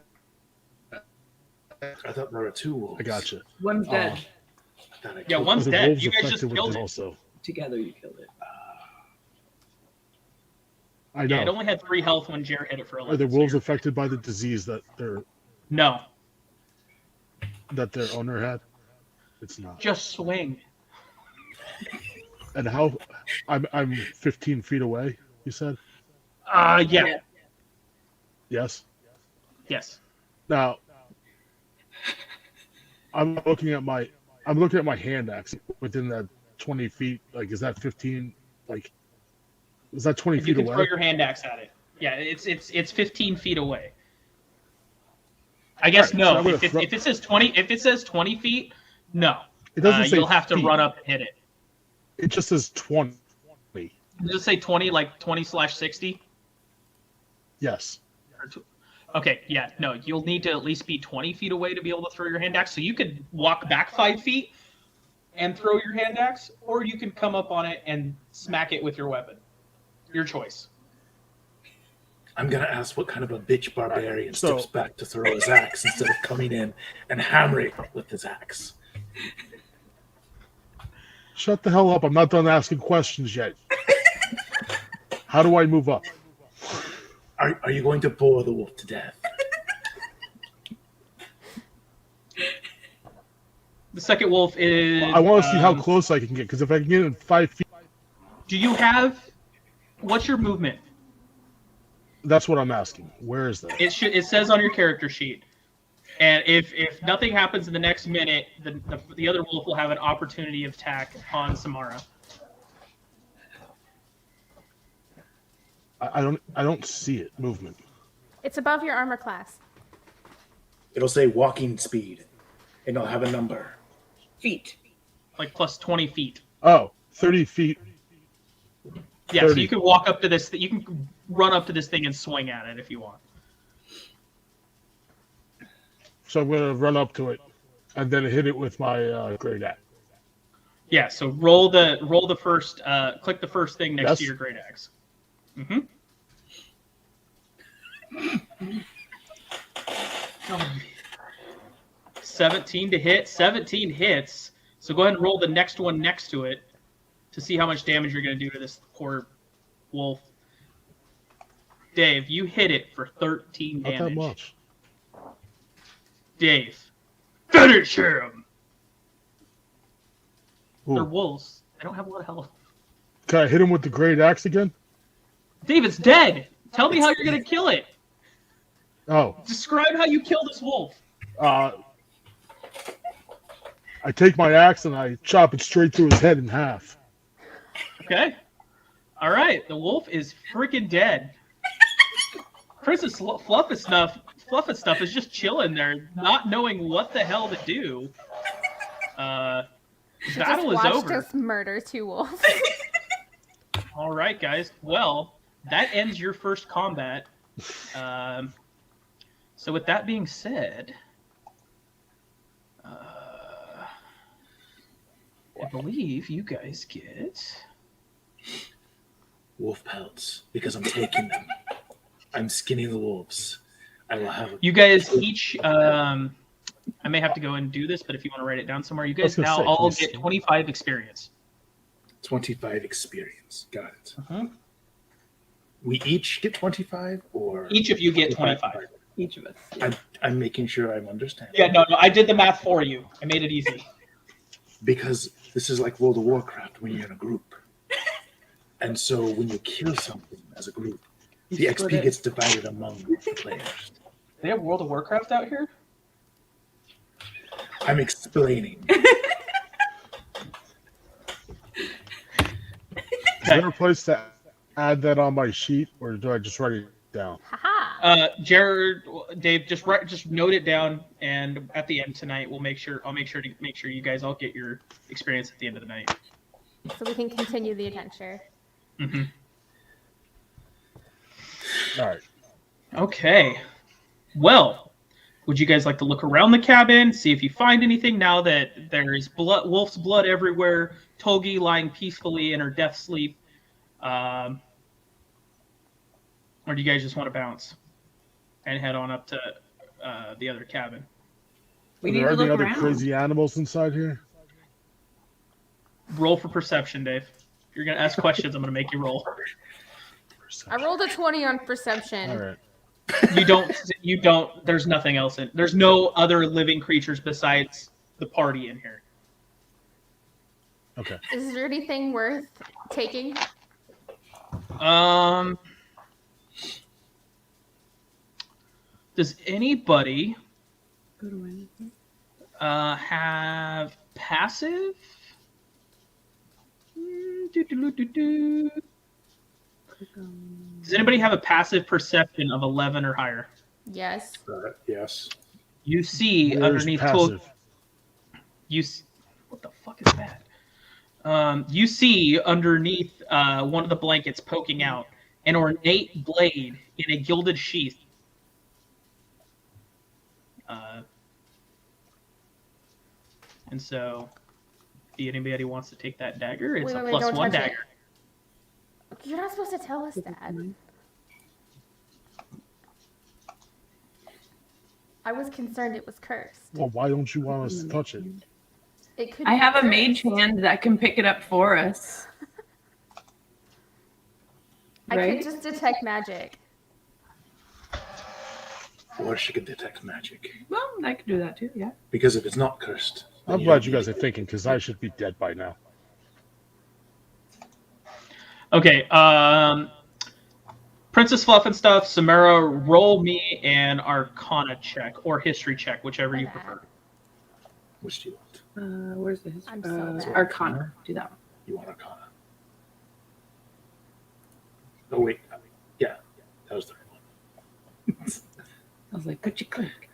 thought there were 2 wolves. I gotcha. One's dead. I thought I Yeah, killed one's The dead. wolves You guys affected just with killed this it. also. Together you killed it. I know. Yeah, it only had 3 health when Jer hit it for 11. Are the so wolves you're- affected by the disease that No, their owner had? It's not. just swing. And how? I'm 15 feet away. You said Yeah. yes. Yes. Now, I'm looking at my hand axe within that 20 feet. Like, is that 15? Like, is that 20 You feet can away? throw your hand axe at it. Yeah, it's 15 feet away. I guess Alright, so no. I'm gonna If it says 20 feet, no. It doesn't say you'll have to feet. run up and hit it. It just says 20. Does it say 20, like 20/60? Yes. Okay, yeah, no, you'll need to at least be 20 feet away to be able to throw your hand axe. So you could walk back 5 feet and throw your hand axe, or you can come up on it and smack it with your weapon. Your choice. I'm gonna ask what kind of a bitch barbarian So- steps back to throw his axe instead of coming in and hammering with his axe. Shut the hell up. I'm not done asking questions yet. How do I move up? Are you going to bore the wolf to death? The second wolf is. I want to see how close I can get, because if I can get in 5 feet, Do you have? What's your movement? that's what I'm asking. Where is that? It says on your character sheet, and if nothing happens in the next minute, the other wolf will have an opportunity of attack on Samara. I don't see it. Movement. It's above your armor class. It'll say walking speed, and it'll have a number. Feet. Like plus 20 feet. Oh, 30 feet. Yeah, so 30. you can walk up to this. You can run up to this thing and swing at it if you want. So I'm gonna run up to it, and then hit it with my great axe. Yeah. So roll the first. Click the first thing next Yes. to your great axe. Mm-hmm. 17 to hit. 17 hits. So go ahead and roll the next one next to it to see how much damage you're going to do to this poor wolf. Dave, you hit it for 13 Not damage. that much. Dave, finish him. Ooh. They're wolves. They don't have a lot of health. Can I hit him with the great axe again? Dave, it's dead. Tell me how you're gonna kill it. Oh. Describe how you kill this wolf. I take my axe and I chop it straight through his head in half. Okay. All right. The wolf is freaking dead. Princess Fluffnstuff is just chilling there, not knowing what the hell to do. She Battle just is watched over. us murder 2 wolves. All right, guys. Well, that ends your first combat. So with that being said, I believe you guys get wolf pelts because I'm taking them. I'm skinning the wolves. I will have. You guys each. I may have to go and do this, but if you want to write it down somewhere, you guys now all get 25 experience. 25 experience. Got it. Uh-huh. We each get 25, or Each of you get 25. Each of us. I'm making sure I'm understanding. Yeah, no, I did the math for you. I made it easy. Because this is like World of Warcraft when you're in a group. And so when you kill something as a group, the XP gets divided among the players. They have World of Warcraft out here? I'm explaining. Is there a place to add that on my sheet, or do I just write it down? Haha. Jared, Dave, just note it down, and at the end tonight, I'll make sure you guys all get your experience at the end of the night. So we can continue the adventure. Mm-hmm. All right. Okay. Well, would you guys like to look around the cabin, see if you find anything now that there is wolf's blood everywhere, Togi lying peacefully in her death sleep? Or do you guys just want to bounce and head on up to the other cabin? We Are need there to any look other around. crazy animals inside here? Roll for perception, Dave. If you're going to ask questions, I'm going to make you roll. I rolled a 20 on perception. All right. You don't, there's nothing else there's no other living creatures besides the party in here. Okay. Is there anything worth taking? Does anybody have passive? Does anybody have a passive perception of 11 or higher? Yes. Yes. You see Where's underneath passive? what the fuck is that? You see underneath one of the blankets poking out an ornate blade in a gilded sheath. And so, if anybody wants to take that dagger, it's Wait, a wait, plus don't one touch it. dagger. You're not supposed to tell us that. I was concerned it was cursed. Well, why don't you want us to touch it? It could. I be have a cursed. mage hand that can pick it up for us. I Right? could just detect magic. Or she can detect magic. Well, I could do that too, yeah. Because if it's not cursed, then I'm glad you guys are thinking, because I should be dead by now. Okay, Princess Fluffnstuff, Samara, roll me an Arcana check or History check, whichever you prefer. Which do you want? Where's the history? I'm so bad. Arcana. Do that one. You want Arcana? Oh wait, yeah, that was the right one. I was like, could you click?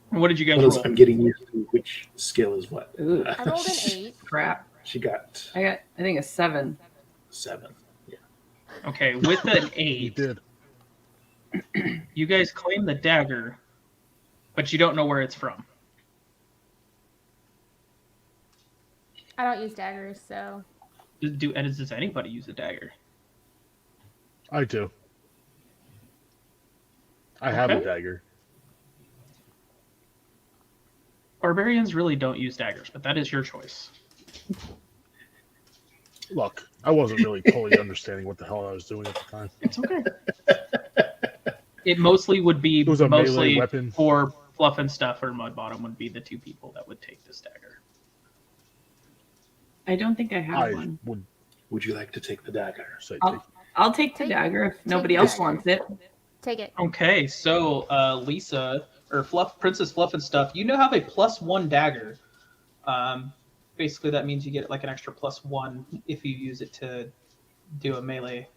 What did you guys What else? roll? I'm getting used to which skill is what. Ooh, I rolled an 8. crap. She got I got, I think, a 7. 7. Yeah. Okay, with an You 8, did. you guys claim the dagger, but you don't know where it's from. I don't use daggers, so. Does anybody use a dagger? I do. I have a Okay. dagger. Barbarians really don't use daggers, but that is your choice. Look, I wasn't really fully understanding what the hell I was doing at the time. It's okay. It mostly would be It was a melee mostly weapon. for Fluffnstuff or Muddbottom would be the two people that would take this dagger. I don't think I have I one. would Would you like to take the dagger? So I'll take the dagger if nobody else wants it. Take it. Okay, so Lisa or Princess Fluffnstuff, you now have a +1 dagger. Basically, that means you get like an extra +1 if you use it to do a melee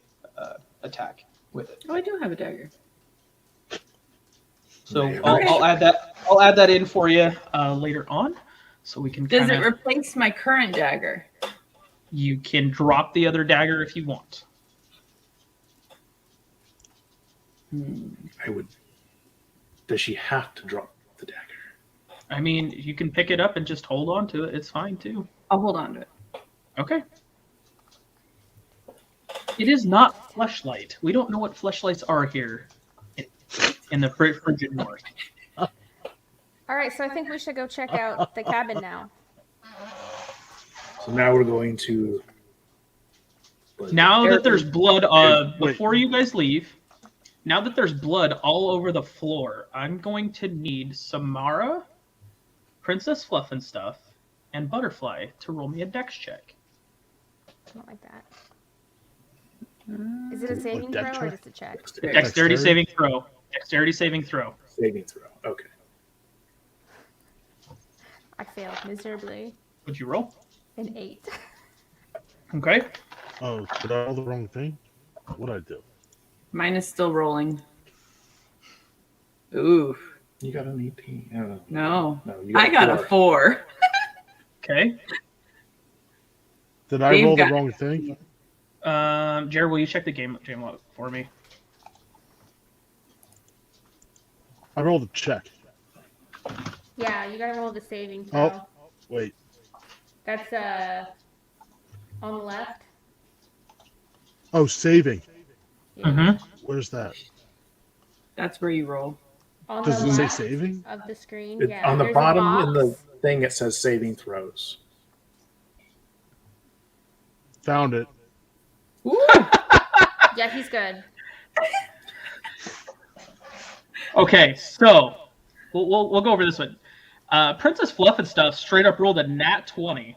attack with it. Oh, I do have a dagger. So Okay. I'll add that. I'll add that in for you later on, so we can. Does it replace my current dagger? You can drop the other dagger if you want. I would. Does she have to drop the dagger? I mean, you can pick it up and just hold on to it. It's fine too. I'll hold on to it. Okay. It is not fleshlight. We don't know what fleshlights are here in the frigid north. All right, so I think we should go check out the cabin now. So now we're going to. Now that there's blood, before you guys leave, now that there's blood all over the floor, I'm going to need Samara, Princess Fluffnstuff, and Butterfly to roll me a dex check. Something like that. Is it a saving throw or just a check? Dexterity saving throw. Dexterity saving throw. Saving throw. Okay. I failed miserably. What'd you roll? An 8. Okay. Oh, did I roll the wrong thing? What'd I do? Mine is still rolling. Ooh. You got an 18. No. you I got a 4. Okay. Did I Dave roll the got- wrong thing? Jared, will you check the game log for me? I rolled a check. Yeah, you gotta roll the saving throw. Oh, wait. That's on the left. Oh, saving. Yeah. Mm-hmm. Where's that? That's where you roll. On Does the it say left saving? of the screen. It, Yeah. on the there's a bottom box. in the thing, it says saving throws. Found it. Ooh. Yeah, he's good. Okay, so we'll go over this one. Princess Fluffnstuff straight up rolled a nat 20.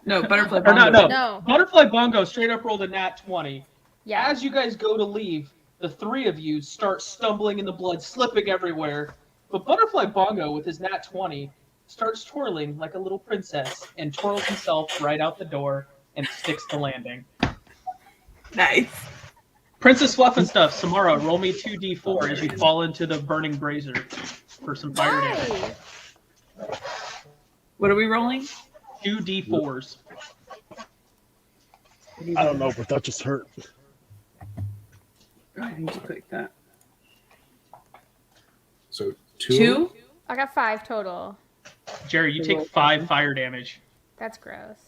No, Butterfly Or Bongo. No. Butterfly Bongo straight up rolled a nat 20. Yeah. As you guys go to leave, the three of you start stumbling in the blood, slipping everywhere. But Butterfly Bongo, with his nat 20, starts twirling like a little princess and twirls himself right out the door and sticks the landing. Nice. Princess Fluffnstuff, Samara, roll me 2d4 as you fall into the burning brazier for some fire damage. Why? What are we rolling? 2d4s. I don't know, but that just hurt. I need to click that. So 2. 2? I got 5 total. Jerry, you take 5 fire damage. That's gross.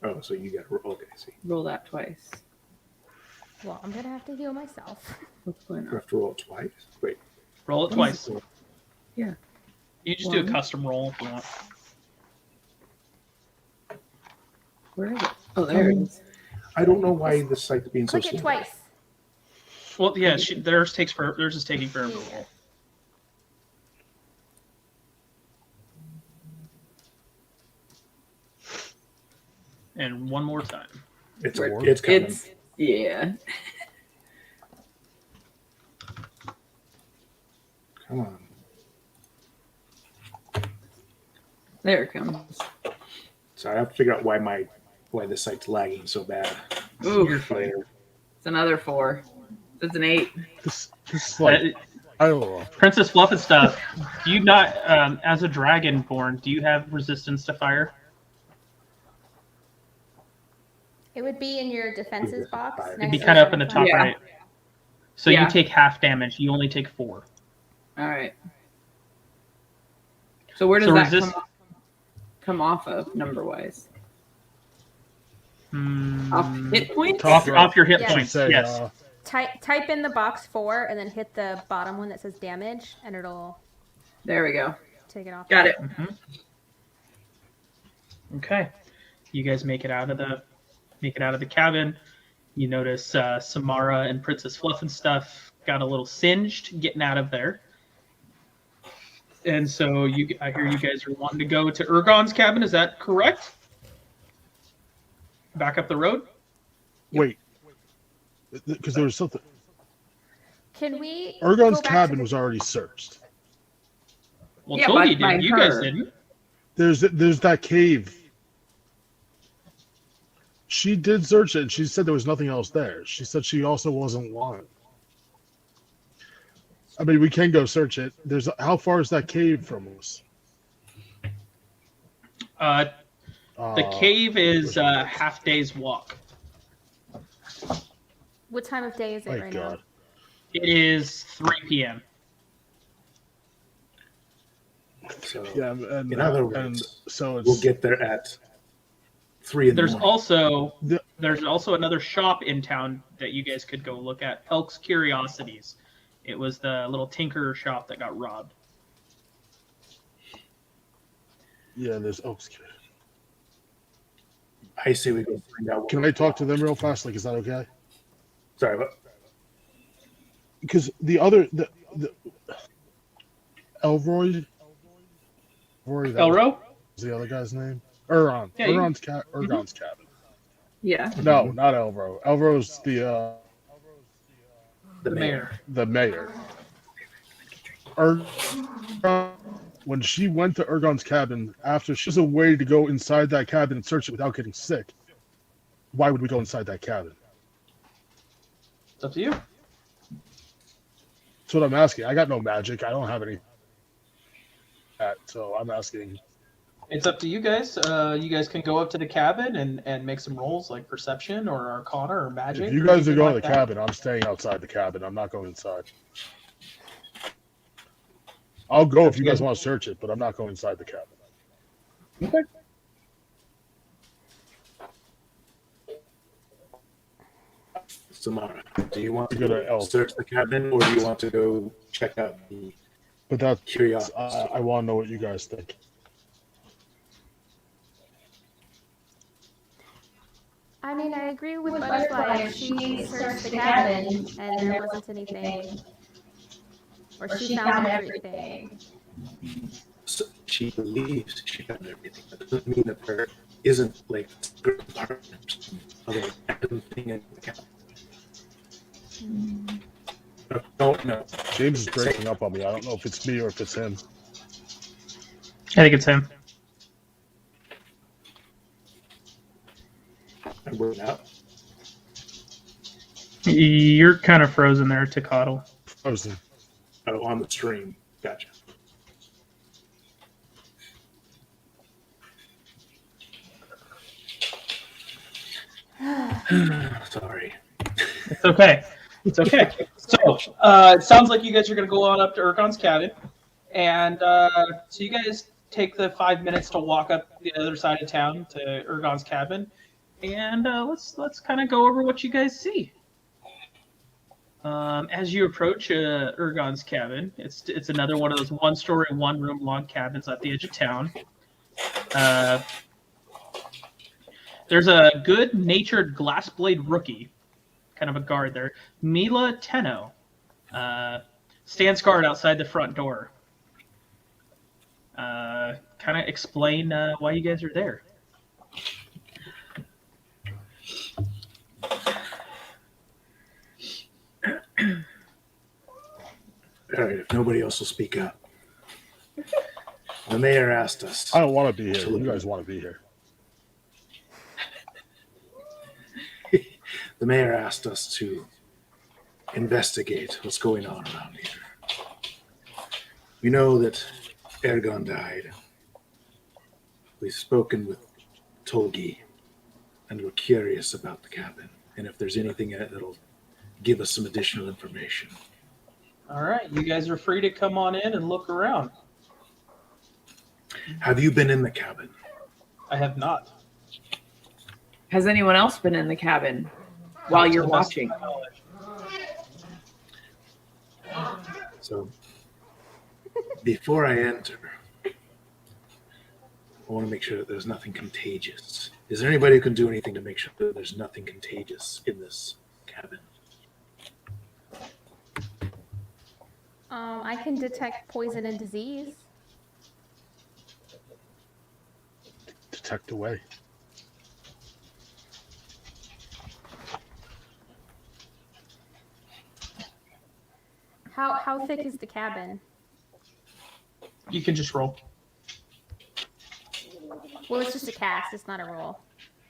Oh, so you got okay. See, Roll that twice. Well, I'm gonna have to heal myself. What's going you on? have to roll it twice. Wait. Roll it twice. Yeah. You just do a One. custom roll if you want. Where is it? Oh, there it is. I don't know why this site's being so Click it slow. twice. Well, yeah, theirs is taking forever to roll. And one more time. It's Where- coming. It's yeah. Come on. There it comes. So I have to figure out why this site's lagging so bad. Ooh, Later. it's another 4. That's an 8. This is like, I don't know. Princess Fluffnstuff, do you not, as a Dragonborn, do you have resistance to fire? It would be in your defenses box. It'd It'd be next kind to of up in the your top Yeah. right. So Yeah. you take half damage. You only take 4. All right. So where does So that resist- come off of number wise? Hmm. Off hit points? Off your hit Yeah. points. Say, Yes. Type in the box 4 and then hit the bottom one that says damage, and it'll There we go. take it off. Got it. Okay. You guys make it out of the cabin. You notice Samara and Princess Fluffnstuff got a little singed getting out of there. And so I hear you guys are wanting to go to Urgon's cabin. Is that correct? Back up the road. Wait, because there was something. Can we? Ergon's go back to cabin the- was already searched. Well, Yeah, Toby by did. You guys her. didn't. There's that cave. She did search it, and she said there was nothing else there. She said she also wasn't lying. I mean, we can go search it. How far is that cave from us? The cave is a half day's walk. What time of day is it My right God. now? It is 3 p.m. So, Yeah, and in other and words, so it's we'll get there at 3 in the There's morning. also another shop in town that you guys could go look at. Elk's Curiosities. It was the little tinker shop that got robbed. yeah. There's Oaks. I say we go find out. Can I talk to them real fast? Like, is that okay? Sorry, what? Because the other the Elroy. Elro? Is the other guy's name? Ergon. Yeah, Ergon's cabin. Yeah. No, not Elro. Elro's The Mayor. the mayor. When she went to Ergon's cabin, after she was a way to go inside that cabin and search it without getting sick, why would we go inside that cabin? It's up to you. That's what I'm asking. I got no magic. I don't have any. So I'm asking. It's up to you guys. You guys can go up to the cabin and make some rolls like perception or arcana or magic. If you or guys are anything going like to the that. cabin, I'm staying outside the cabin. I'm not going inside. I'll go if you guys want to search it, but I'm not going inside the cabin. Okay. Samara, do you want to Go to go Elf. search the cabin, or do you want to go check out the But that's curiosity? I want to know what you guys think. I mean, I agree with Butterfly. If she searched the cabin and there wasn't anything, or she found everything. So she believes she found everything. That doesn't mean that there isn't like a compartment of everything in the cabin. I don't know. James is breaking up on me. I don't know if it's me or if it's him. I think it's him. I'm working out. You're kind of frozen there, Tokahtl. Frozen. Oh, on the stream. Gotcha. Sorry. It's okay. It's okay. So, it sounds like you guys are going to go on up to Ergon's cabin. And so you guys take the 5 minutes to walk up the other side of town to Ergon's cabin. And let's kind of go over what you guys see. As you approach Ergon's cabin, it's another one of those one-story, one-room log cabins at the edge of town. There's a good-natured glass blade rookie, kind of a guard there. Mila Tenno stands guard outside the front door. Kind of explain why you guys are there. All right, if nobody else will speak up. The mayor asked us. I don't want to be here. You guys want to be here. The mayor asked us to investigate what's going on around here. We know that Ergon died. We've spoken with Tolgi, and we're curious about the cabin, and if there's anything in it that'll give us some additional information. All right, you guys are free to come on in and look around. Have you been in the cabin? I have not. Has anyone else been in the cabin while you're watching? So, before I enter, I want to make sure that there's nothing contagious. Is there anybody who can do anything to make sure that there's nothing contagious in this cabin? I can detect poison and disease. Detect away. How thick is the cabin? You can just roll. Well, it's just a cast. It's not a roll.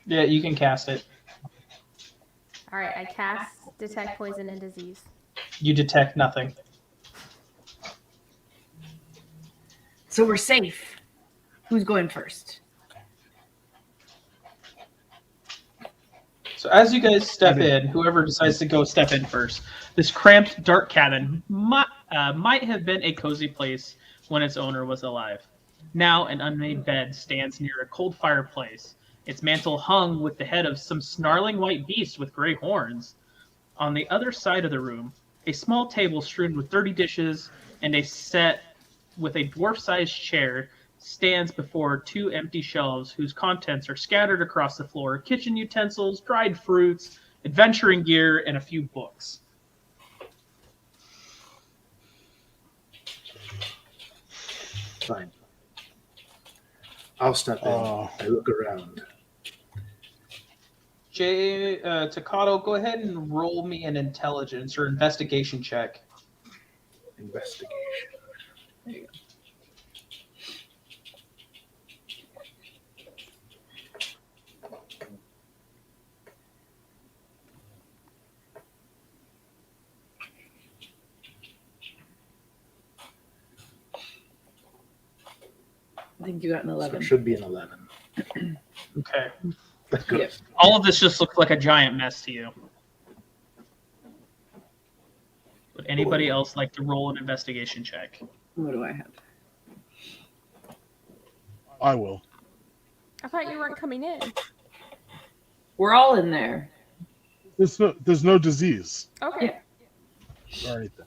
Yeah, you can cast it. All right, I cast detect poison and disease. You detect nothing. So we're safe. Who's going first? So as you guys step in, whoever decides to go step in first, this cramped, dark cabin might have been a cozy place when its owner was alive. Now an unmade bed stands near a cold fireplace, its mantle hung with the head of some snarling white beast with gray horns. On the other side of the room, a small table strewn with dirty dishes and a set with a dwarf-sized chair stands before two empty shelves whose contents are scattered across the floor: kitchen utensils, dried fruits, adventuring gear, and a few books. Fine. I'll step in. I look around. Tokahtl, go ahead and roll me an intelligence or investigation check. Investigation. There you go. I think you got an So 11. it should be an 11. Okay. Good. Yep. All of this just looks like a giant mess to you. Would anybody else like to roll an investigation check? What do I have? I will. I thought you weren't coming in. We're all in there. There's no disease Okay. or anything.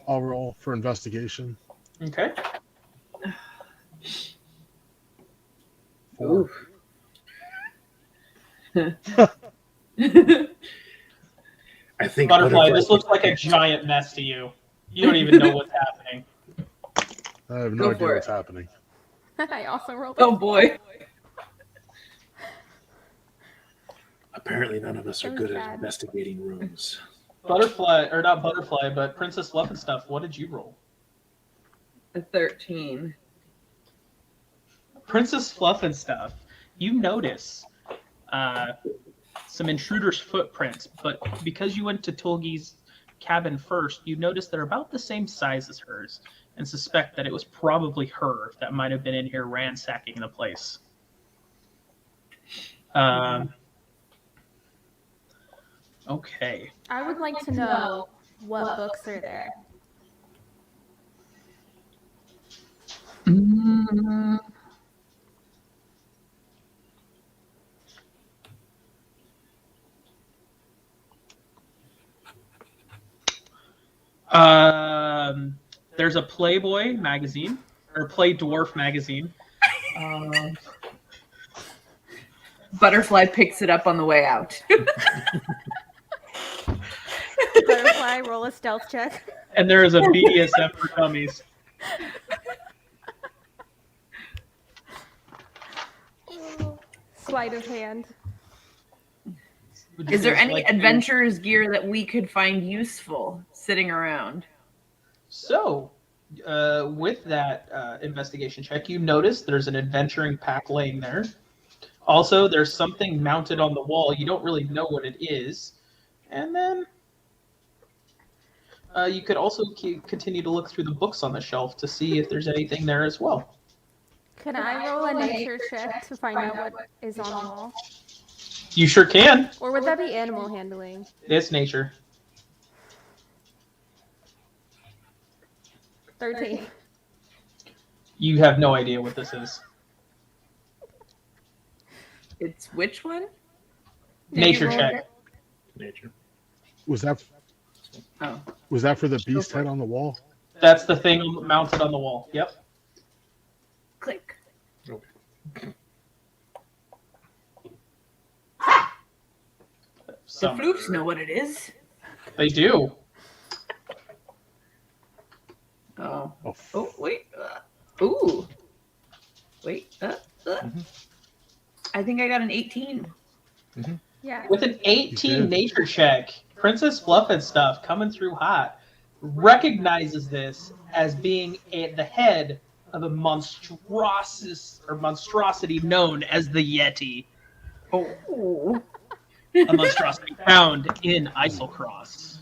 I'll roll for investigation. Okay. 4. I think Butterfly, this looks like a giant mess to you. You don't even know what's happening. I have Go no idea for what's it. happening. I also rolled. Oh boy. Apparently, none of us are That was good at bad. investigating rooms. Butterfly, or not Butterfly, but Princess Fluffnstuff, what did you roll? A 13. Princess Fluffnstuff, you notice some intruders' footprints, but because you went to Tolgi's cabin first, you notice they're about the same size as hers, and suspect that it was probably her that might have been in here ransacking the place. Okay. I would like to know what books are there. There's a Playboy magazine, or Play Dwarf magazine. Butterfly picks it up on the way out. Butterfly, roll a stealth check. And there is a BDSM for dummies. Sleight of hand. Is there any adventurer's gear that we could find useful sitting around? So, with that investigation check, you notice there's an adventuring pack laying there. Also, there's something mounted on the wall. You don't really know what it is. And then you could also continue to look through the books on the shelf to see if there's anything there as well. Can I roll a nature check to find out what is on the wall? You sure can. Or would that be animal handling? It's nature. 13. You have no idea what this is. It's which one? Nature check. Nature. Was that Oh. for the beast head on the wall? That's the thing mounted on the wall. Yep. Click. The floofs know what it is. They do. Oh. Oh, Oh, wait. Ooh. Wait. I think I got an 18. Yeah. With an 18 nature check, Princess Fluffnstuff coming through hot recognizes this as being the head of a monstrosity known as the Yeti. Oh. A monstrosity found in Islecross.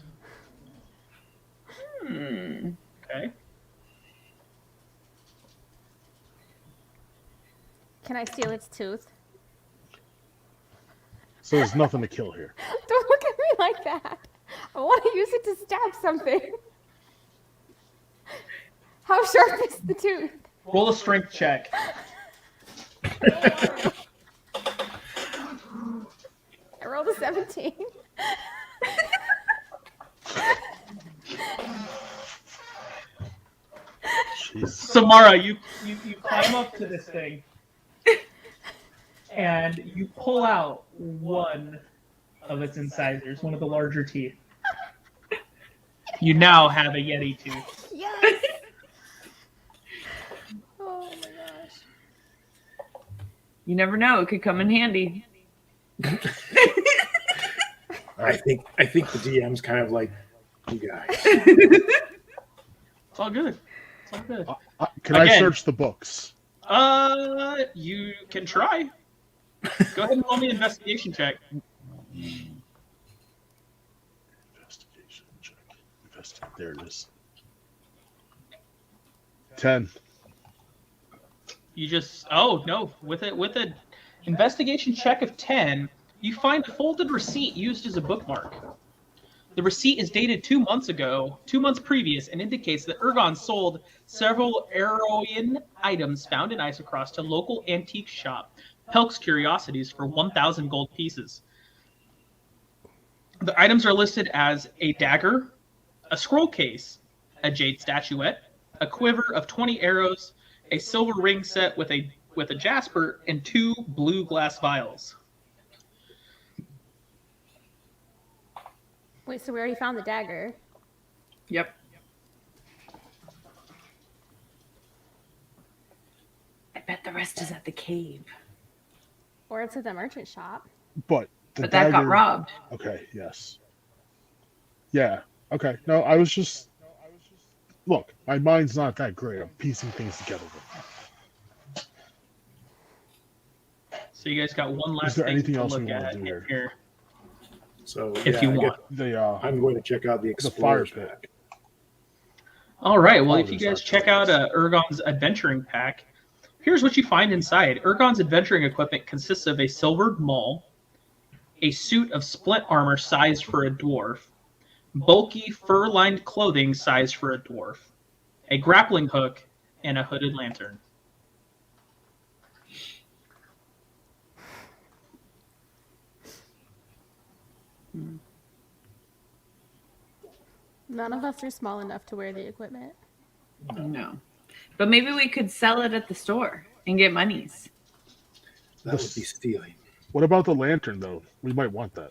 Okay. Can I steal its tooth? So there's nothing to kill here. Don't look at me like that. I want to use it to stab something. How sharp is the tooth? Roll a strength check. I rolled a 17. Jeez. Samara, you climb up to this thing, and you pull out one of its incisors, one of the larger teeth. You now have a Yeti tooth. Yes! Oh my gosh. You never know. It could come in handy. I think the DM's kind of like, you guys. It's all good. It's all good. Can I Again. search the books? You can try. Go ahead and roll me an investigation check. Investigation check. There it is. 10. You just with an investigation check of 10, you find a folded receipt used as a bookmark. The receipt is dated 2 months previous, and indicates that Ergon sold several Eroian items found in Isocross to local antique shop Pelk's Curiosities for 1,000 gold pieces. The items are listed as a dagger, a scroll case, a jade statuette, a quiver of 20 arrows, a silver ring set with a jasper, and 2 blue glass vials. Wait, so we already found the dagger. Yep. I bet the rest is at the cave. Or it's at the merchant shop. But But that got robbed. Okay, yes. Yeah, okay. No, I was just... Look, my mind's not that great. I'm piecing things together. So you guys got one last Is there thing anything to else we look want at to do here? here. So If you I want. I'm going to check out the Explorer's fire pit. pack. All right. Well, Oh, if you there's guys that check out place. Ergon's adventuring pack, here's what you find inside. Ergon's adventuring equipment consists of a silvered maul, a suit of splint armor sized for a dwarf, bulky fur-lined clothing sized for a dwarf, a grappling hook, and a hooded lantern. None of us are small enough to wear the equipment. No. But maybe we could sell it at the store and get monies. That would be stealing. What about the lantern, though? We might want that.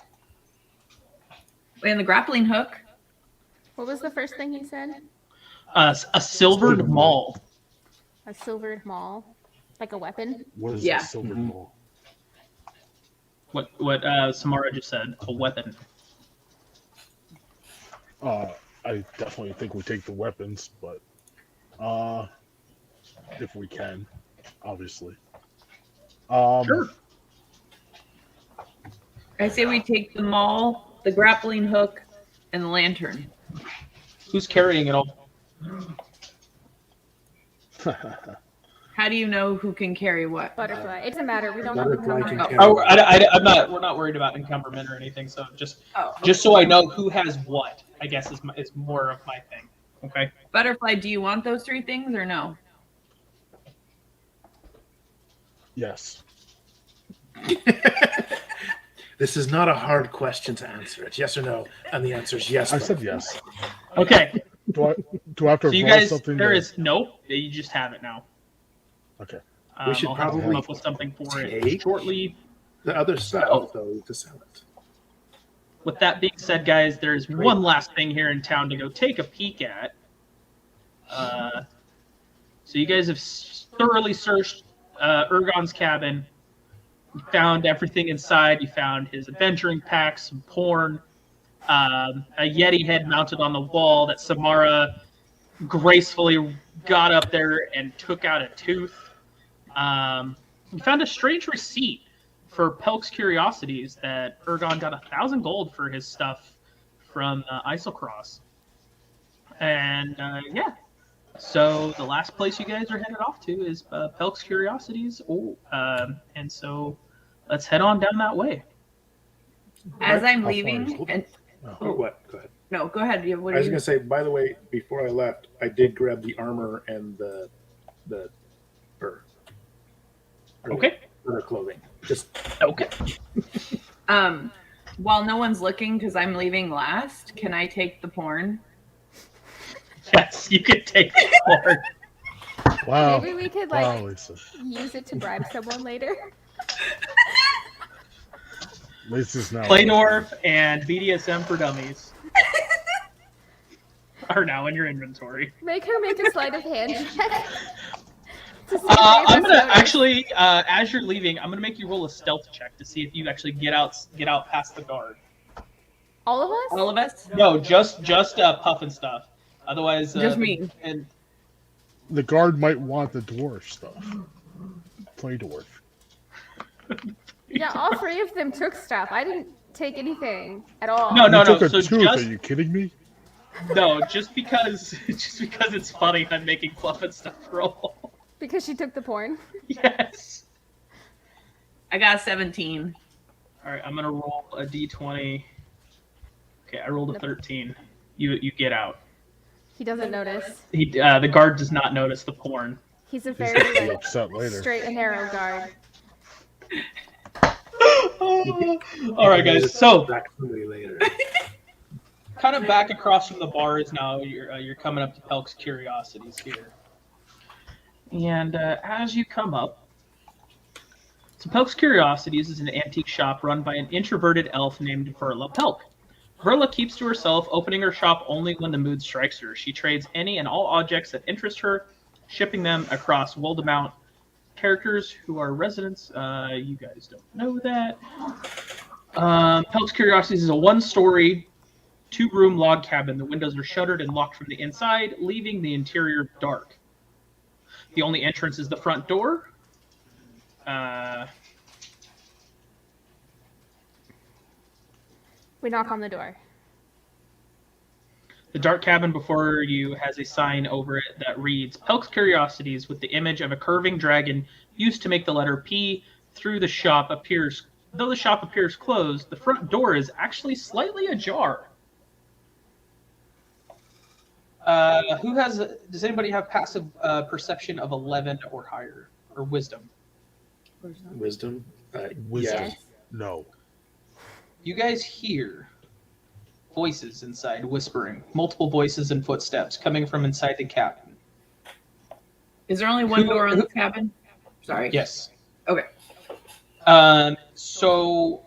And the grappling hook. What was the first thing he said? A silvered maul. A silvered maul? Like a weapon? What is Yeah. a silver ball? What Samara just said, a weapon. I definitely think we take the weapons, but if we can, obviously. Sure. I say we take the maul, the grappling hook, and the lantern. Who's carrying it all? How do you know who can carry what? Butterfly. It doesn't matter. We don't have Butterfly to can come carry- Oh, we're not worried about encumberment or anything. So just so I know who has what, I guess is more of my thing. Okay. Butterfly, do you want those 3 things or no? Yes. This is not a hard question to answer. It's yes or no, and the answer is yes. I said yes. Okay. Do I have to So you roll guys, something? there to- is no. You just have it now. Okay. We should I'll have to come probably up with something for it take- shortly. The other side, Oh. though, to sell it. With that being said, guys, there's one last thing here in town to go take a peek at. So you guys have thoroughly searched Ergon's cabin. You found everything inside. You found his adventuring pack, some porn, a Yeti head mounted on the wall that Samara gracefully got up there and took out a tooth. We found a strange receipt for Pelk's Curiosities that Ergon got 1,000 gold for his stuff from Isocross. And yeah, so the last place you guys are headed off to is Pelk's Curiosities. And so let's head on down that way. As I'm How far leaving, is it? and Oh, what? Go ahead. no, go ahead. What I are was you? going to say, by the way, before I left, I did grab the armor and the fur. Okay. Fur clothing. Just Okay. While no one's looking, because I'm leaving last, can I take the porn? Yes, you can take the board. Wow. Maybe we could Wow, like Lisa. use it to bribe someone later. Lisa's now. Playdorf and BDSM for Dummies are now in your inventory. Make her make a sleight of hand check. to see if I'm they gonna notice. actually, as you're leaving, I'm gonna make you roll a stealth check to see if you actually get out past the guard. All of us? All of us? No, just Puff and stuff. Otherwise, Just me. And The guard might want the dwarf stuff. Play dwarf. Yeah, all three of them took stuff. I didn't take anything at all. No. You took a So tooth. just Are you kidding me? no, just because it's funny, I'm making Fluff and stuff roll. Because she took the porn. Yes. I got a 17. All right, I'm gonna roll a d20. Okay, I rolled a 13. You get out. He doesn't notice. The guard does not notice the porn. He's a He's very gonna be like, upset later. straight and narrow guard. All right, guys. So, back somebody later. kind of back across from the bars now. You're coming up to Pelk's Curiosities here, and as you come up, so Pelk's Curiosities is an antique shop run by an introverted elf named Verla Pelk. Verla keeps to herself, opening her shop only when the mood strikes her. She trades any and all objects that interest her, shipping them across Woldemount. Characters who are residents, you guys don't know that. Pelk's Curiosities is a one-story, two-room log cabin. The windows are shuttered and locked from the inside, leaving the interior dark. The only entrance is the front door. We knock on the door. The dark cabin before you has a sign over it that reads, Pelk's Curiosities, with the image of a curving dragon used to make the letter P through the shop appears. Though the shop appears closed, the front door is actually slightly ajar. Does anybody have passive perception of 11 or higher, or wisdom? Wisdom? Wisdom. Yeah. No. You guys hear voices inside whispering, multiple voices and footsteps coming from inside the cabin. Is there only one door on the cabin? Sorry. Yes. Okay. So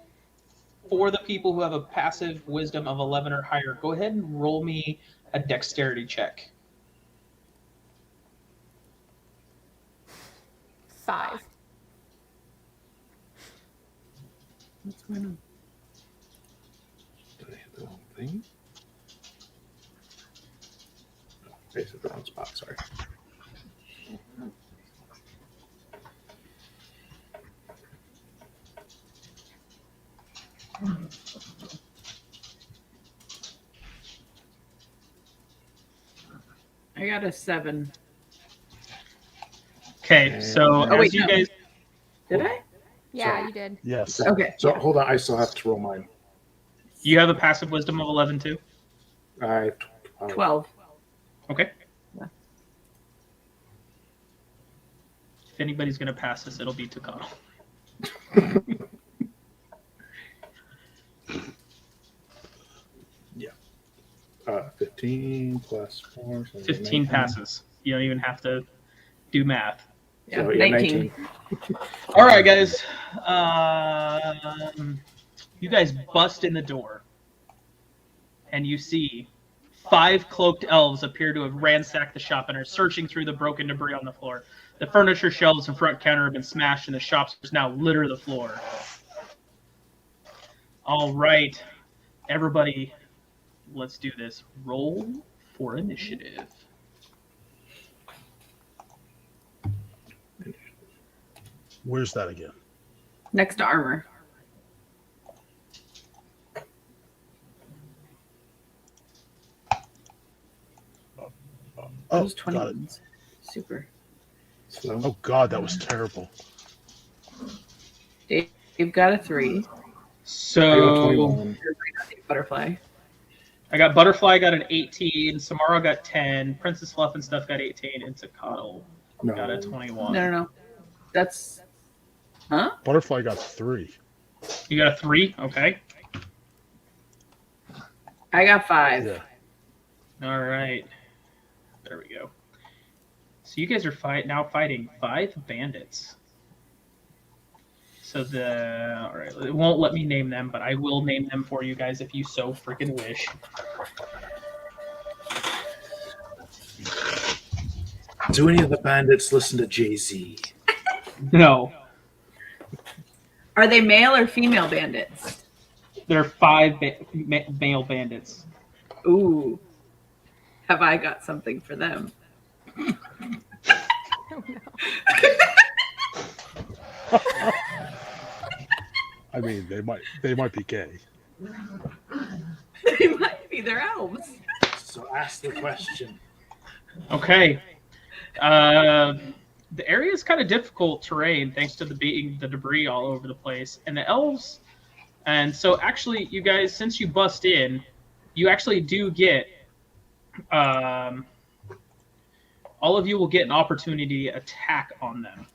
for the people who have a passive wisdom of 11 or higher, go ahead and roll me a dexterity check. 5. What's going on? Did I hit the wrong thing? Oh, I hit the wrong spot, sorry. I got a 7. Okay, so Oh, as wait, you no. guys, Did I? Yeah, So- you did. Yes. Okay. So hold on, I still have to roll mine. you have a passive wisdom of 11 too. I 12. Okay. Yeah. If anybody's gonna pass this, it'll be Tokahtl. 15 plus 4. So 15 passes. You don't even have to do math. Yeah, So, yeah, 19. All right, guys. You guys bust in the door, and you see 5 cloaked elves appear to have ransacked the shop and are searching through the broken debris on the floor. The furniture shelves and front counter have been smashed, and the shops now litter the floor. All right, everybody, let's do this. Roll for initiative. Where's that again? Next to armor. Oh, Those 20 got it. ones. Super. Slow. Oh God, that was terrible. Dave, you've got a 3. I got So 21. Butterfly. I got Butterfly got an 18, Samara got 10, Princess Fluffnstuff got 18, and Tokahtl got a No. 21. No. That's. Huh? Butterfly got 3. You got a 3? Okay. I got 5. Yeah. All right. There we go. So you guys are fighting 5 bandits. So all right, it won't let me name them, but I will name them for you guys if you so freaking wish. Do any of the bandits listen to Jay-Z? No, Are they male or female bandits? there are 5 male bandits. Ooh. Have I got something for them? Oh, no. I mean, they might be gay. They might be. They're elves. So ask the question. Okay. The area is kind of difficult terrain thanks to the debris all over the place, and the elves. And so, actually, you guys, since you bust in, you actually do get. All of you will get an opportunity to attack on them.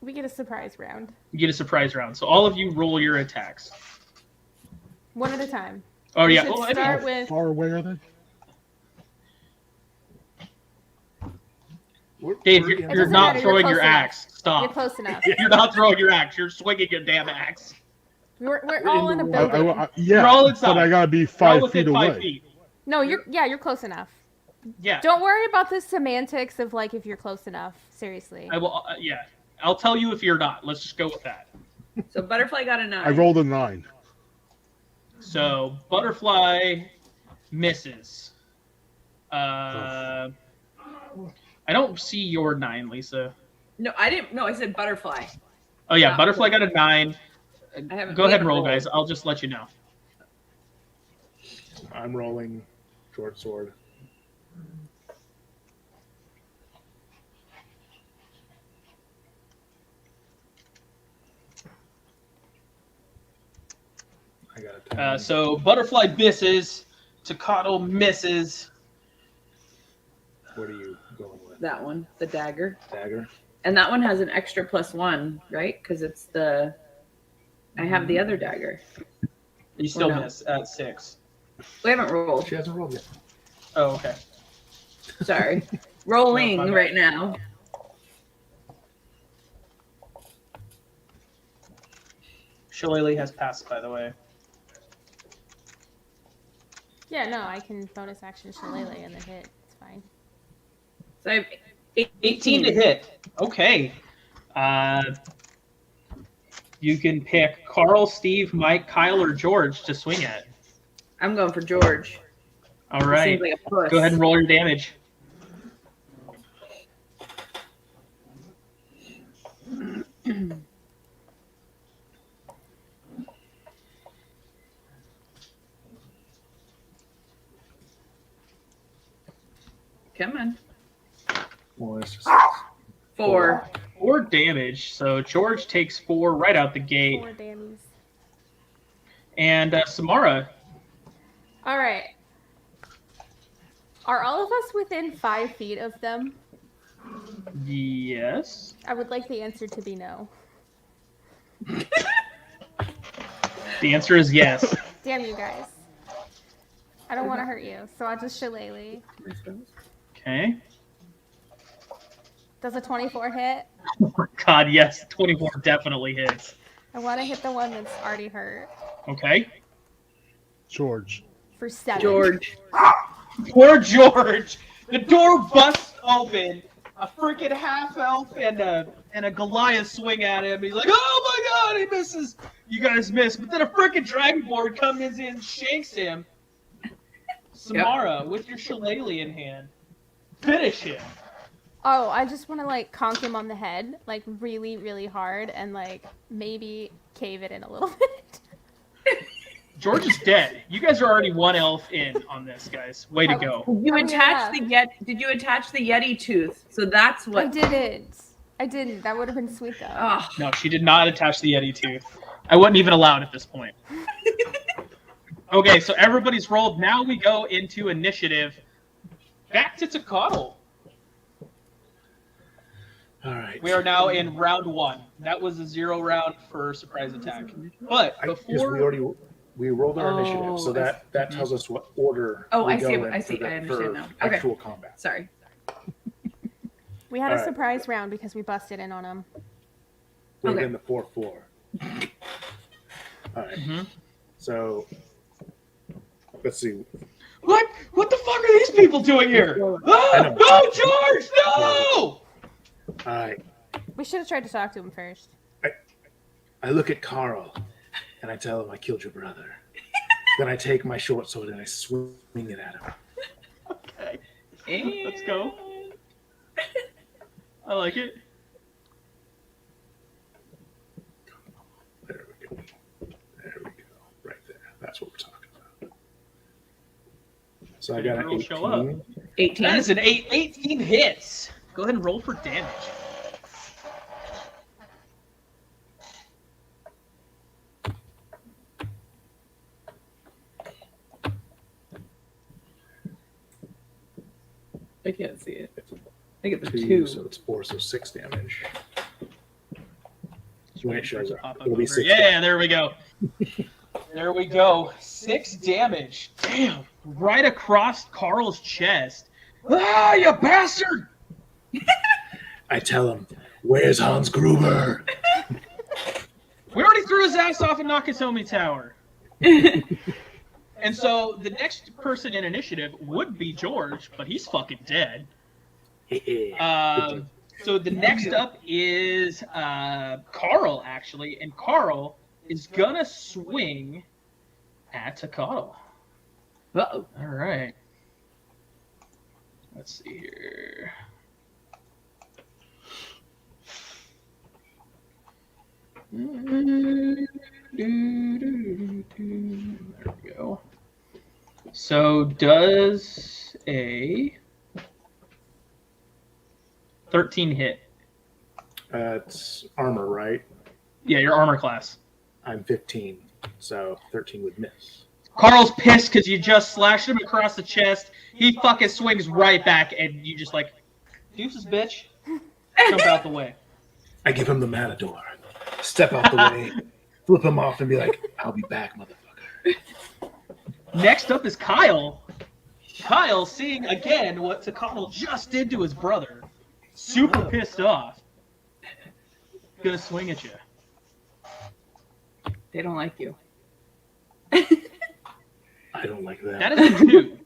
We get a surprise round. You get a surprise round. So all of you roll your attacks. One at a time. Oh, We yeah. should Well, I mean, start How with. far away are they? Dave, It you're doesn't not matter, you're throwing your close enough. axe. Stop. You're close enough. You're not throwing your axe. You're swinging your damn axe. We're all in a I, building. yeah, You're all inside. but I gotta be You're all 5 feet within 5 away. feet. No, you're close enough. Yeah. Don't worry about the semantics of like if you're close enough. Seriously. I will. Yeah. I'll tell you if you're not. Let's just go with that. So Butterfly got a 9. I rolled a 9. So Butterfly misses. I don't see your 9, Lisa. No, I didn't. No, I said Butterfly. Oh yeah, Oh. Butterfly got a 9. I haven't. Go we ahead and haven't roll, rolled. guys. I'll just let you know. I'm rolling short sword. I got a 10. So Butterfly misses. Tokahtl misses. What are you going with? That one, the dagger, Dagger? and that one has an extra +1, right? Because it's the. I have the other dagger. You still no? miss at 6. We haven't rolled. She hasn't rolled yet. Oh, okay. Sorry, rolling No, my bad. right now. Shillelagh has passed, by the way. Yeah, no, I can bonus action Shillelagh and then hit. It's fine. So I have 18 to hit. Okay. You can pick Carl, Steve, Mike, Kyle, or George to swing at. I'm going for George. All He right. seems like a puss. Go ahead and roll your damage. Come on. Well, it's just 4. 4 damage. So George takes 4 right out the gate. 4 dammies. And Samara, All right. Are all of us within 5 feet of them? yes. I would like the answer to be no. The answer is yes. Damn you guys. I don't want to hurt you, so I'll just Shillelagh. Okay. Does a 24 hit? Oh my God, yes. 24 definitely hits. I want to hit the one that's already hurt Okay. George. for 7. George. Poor George. The door busts open. A freaking half elf and a Goliath swing at him. He's like, "Oh my God, he misses! You guys miss!" But then a freaking Dragonborn comes in, shanks him, Samara, with your shillelagh in hand, finish him. Oh, I just want to like conk him on the head, like really, really hard, and like maybe cave it in a little bit. George is dead. You guys are already one elf in on this, guys. Way to go. You How many attached left? the Did you attach the Yeti tooth? So that's what. I didn't. That would have been sweet though. Oh, No, she did not attach the Yeti tooth. I wasn't even allowed at this point. Okay, so everybody's rolled. Now we go into initiative. Back to Tokahtl. All right. We are now in round 1. That was a 0 round for surprise attack. But before we rolled our initiative, so that tells us what order. Oh, we I go see. in I see. for I understand now. for Okay. actual combat. sorry. We had All a right. surprise round because we busted in on him. We're Okay. in the 4-4. All right. Mhm. So let's see. What? What the fuck are these people doing here? Ah, no, George, no! All right. We should have tried to talk to him first. I look at Carl and I tell him I killed your brother. Then I take my short sword and I swing it at him. Okay, let's go. I like it. There we go. There we go. Right there. That's what we're talking about. So I got an It'll show up. 18. 18. That is an 18 hits. Go ahead and roll for damage. I can't see it. I get the 2, 2. so it's 4, so 6 damage. When it shows up, Pop up it'll be over. 6 Yeah, there we go. There we go. 6 damage. Damn. Right across Carl's chest. Ah, you bastard! I tell him, where's Hans Gruber? We already threw his ass off in Nakatomi Tower. And so the next person in initiative would be George, but he's fucking dead. So the next up is Carl, actually, and Carl is gonna swing at Tokahtl. Uh-oh. All right. Let's see here. There we go. So does a 13 hit? It's armor, right? Yeah, your armor class. I'm 15, so 13 would miss. Carl's pissed because you just slashed him across the chest. He fucking swings right back, and you just like, deuces, bitch. Jump out the way. I give him the matador. Step out the way, flip him off, and be like, I'll be back, motherfucker. Next up is Kyle. Kyle, seeing again what Tokahtl just did to his brother, super pissed off. Gonna swing at you. They don't like you. I don't like that. That is a 2.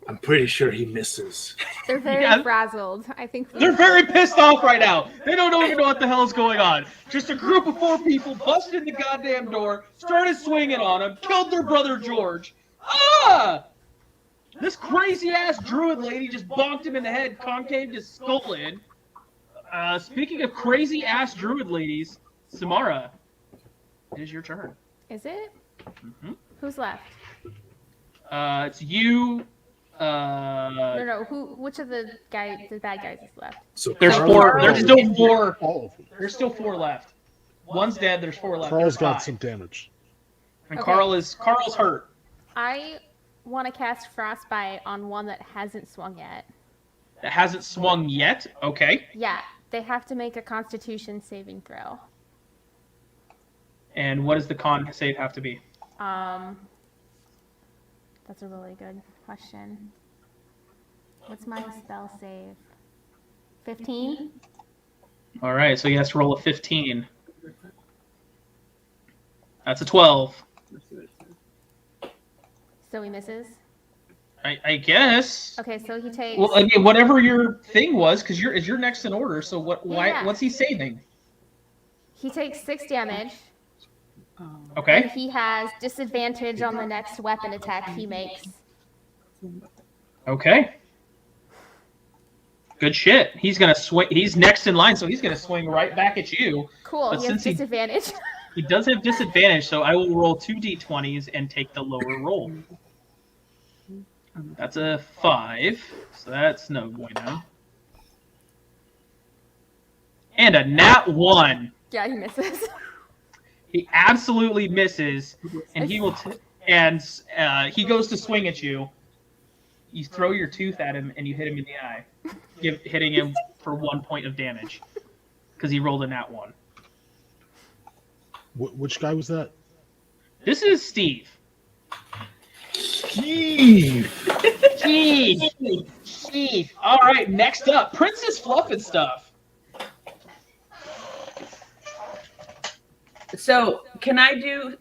I'm pretty sure he misses. They're very Yeah. frazzled. I think They're very pissed off right now. They don't even know what the hell's going on. Just a group of 4 people busted in the goddamn door, started swinging on him, killed their brother George. Ah! This crazy ass druid lady just bonked him in the head, concaved his skull in. Speaking of crazy ass druid ladies, Samara, it is your turn. Is it? Mm-hmm. Who's left? It's you. No. Which of the bad guys is left? So There's Carl- 4. There's still 4. All of them. There's still 4 left. One's dead. There's 4 left. Carl's There's got 5. some damage. And Okay. Carl's hurt. I want to cast Frostbite on one that hasn't swung yet. That hasn't swung yet. Okay. Yeah, they have to make a Constitution saving throw. And what does the con save have to be? That's a really good question. What's my spell save? 15? All right, so he has to roll a 15. That's a 12. So he misses? I guess. Okay, so he takes... Well, again, whatever your thing was, because you're next in order. So why? Yeah. What's he saving? He takes 6 damage. And Okay. he has disadvantage on the next weapon attack he makes Okay. Good shit. He's gonna swing. He's next in line, so he's gonna swing right back at you. Cool. But He has since he- disadvantage. He does have disadvantage, so I will roll 2 d20s and take the lower roll. That's a 5, so that's no bueno. And a nat 1. Yeah, he misses. He absolutely misses, and he will. He goes to swing at you. You throw your tooth at him, and you hit him in the eye, hitting him for 1 point of damage because he rolled a nat 1. Which guy was that? This is Steve. Steve. Steve. All right, next up, Princess Fluffnstuff. So, can I do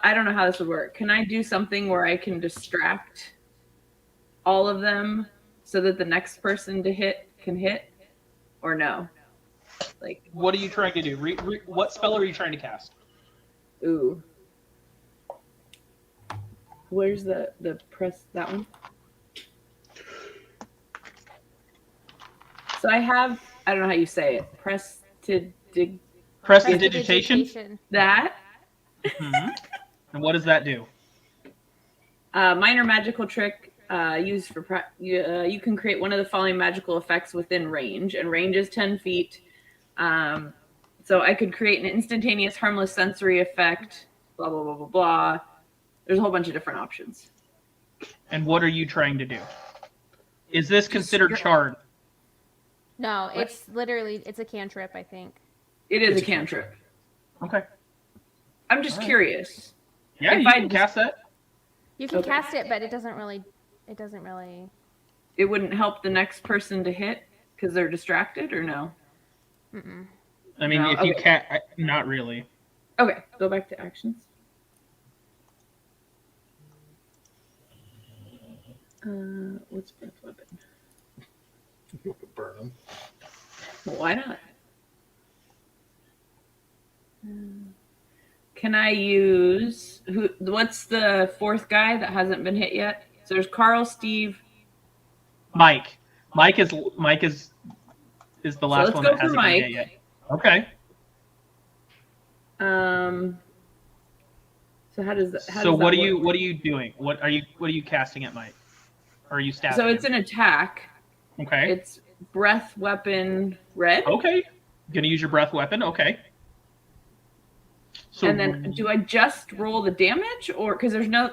I don't know how this would work. Can I do something where I can distract all of them so that the next person to hit can hit? Or no? Like, What are you trying to do? What spell are you trying to cast? ooh. Where's the press, that one? So I have, I don't know how you say it. Prestidigitation. Prestidigitation. That. Mm-hmm. And what does that do? Minor magical trick used for you can create one of the following magical effects within range, and range is 10 feet. So I could create an instantaneous harmless sensory effect, blah, blah, blah, blah, blah. There's a whole bunch of different options. And what are you trying to do? Is this considered charred? No, it's literally, it's a cantrip, I think. It is a cantrip. Okay. I'm just curious. Yeah, If you I can just- cast that. You can Okay. cast it, but it doesn't really. It wouldn't help the next person to hit because they're distracted, or no? Mm-mm. I mean, No, if you okay. can't, not really. Okay, go back to actions. What's breath weapon? You could burn them. Well, why not? Can I use what's the fourth guy that hasn't been hit yet? So there's Carl, Steve. Mike. Mike is the last let's one go that for hasn't Mike. been hit yet. Okay. So how does that? So what are you doing? What are you casting at Mike? Or are you stabbing? So it's him? an attack. Okay. It's breath weapon red. Okay. Gonna use your breath weapon. Okay. So And then do I just roll the damage, or because there's no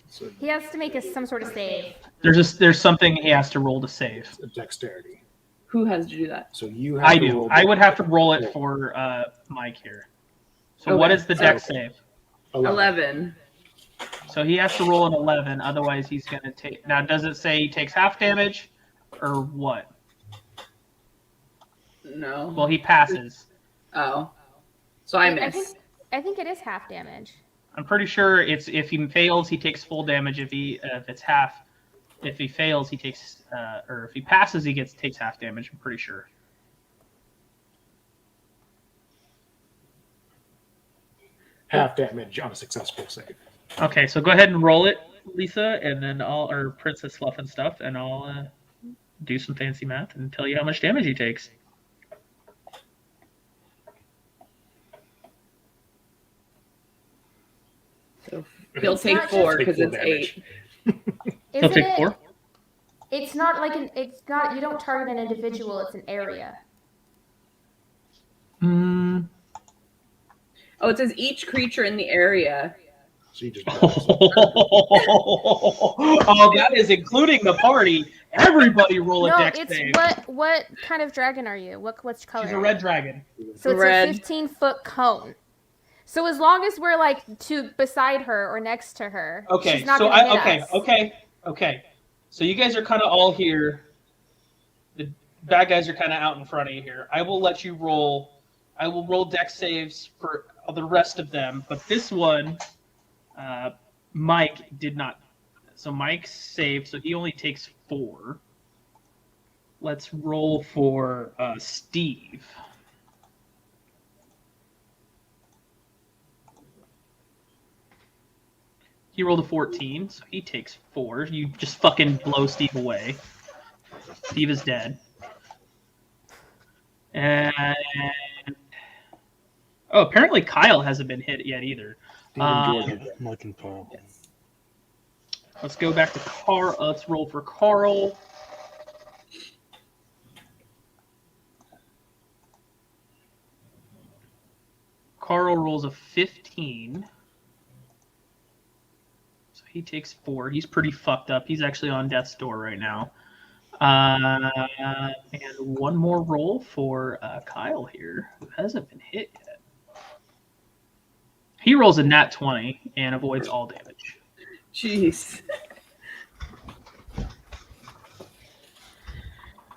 So He has to make some sort of save. there's something he has to roll to save. it's a dexterity. who has to do that? So you have I to do. roll I would have to roll it for Mike here. So what Okay. is the dex save? 11. So he has to roll an 11, otherwise he's going to take... Now, does it say he takes half damage, or what? No. Well, he passes. Oh. So I miss. I think it is half damage. I'm pretty sure it's if he fails, he takes full damage. If it's half, if he fails, he takes... or if he passes, he takes half damage, I'm pretty sure. half damage on a successful save. Okay, so go ahead and roll it, Lisa, and then or Princess Fluffnstuff, and I'll do some fancy math and tell you how much damage he takes. So he'll take not 4 just- because Take it's 4 8. He'll Isn't take it? 4. It's not like it's not. You don't target an individual. It's an area. Mm. Oh, it says each creature in the area. So you just Oh, that is including the party. Everybody roll a No, dex it's save. what kind of dragon are you? Which color? She's a red dragon. So it's Red. a 15-foot cone. So as long as we're like beside her or next to her, Okay, she's not so gonna hit us. okay. So you guys are kind of all here. The bad guys are kind of out in front of you here. I will let you roll. I will roll dex saves for the rest of them, but this one, Mike did not. So Mike saved, so he only takes 4. Let's roll for Steve. He rolled a 14, so he takes 4. You just fucking blow Steve away. Steve is dead. And apparently Kyle hasn't been hit yet either. Mike and Paul. Yes. Let's go back to Carl. Let's roll for Carl. Carl rolls a 15. So he takes 4. He's pretty fucked up. He's actually on death's door right now. And one more roll for Kyle here, who hasn't been hit yet. He rolls a nat 20 and avoids all damage. Jeez.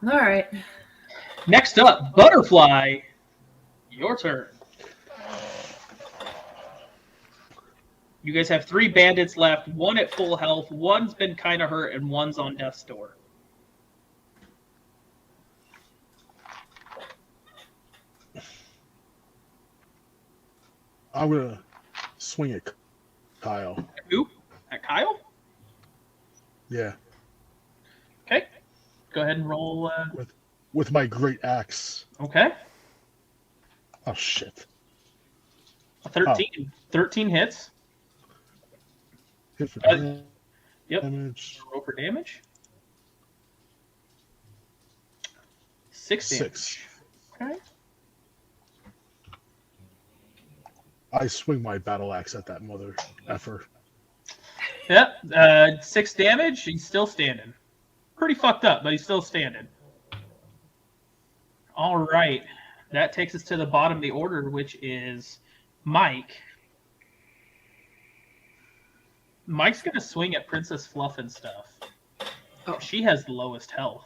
All right. Next up, Butterfly. Your turn. You guys have 3 bandits left. 1 at full health. 1's been kind of hurt, and 1's on death's door. I'm gonna swing at Kyle. Who? At Kyle? Yeah, Okay. Go ahead and roll. with my great axe. Okay. Oh shit! A 13. 13 hits. Hit for Yep. damage. Roll for damage. 6 damage. 6. Okay. I swing my battle axe at that mother effer. Yep. 6 damage. He's still standing. Pretty fucked up, but he's still standing. All right. That takes us to the bottom of the order, which is Mike. Mike's going to swing at Princess Fluffnstuff. Oh. She has the lowest health.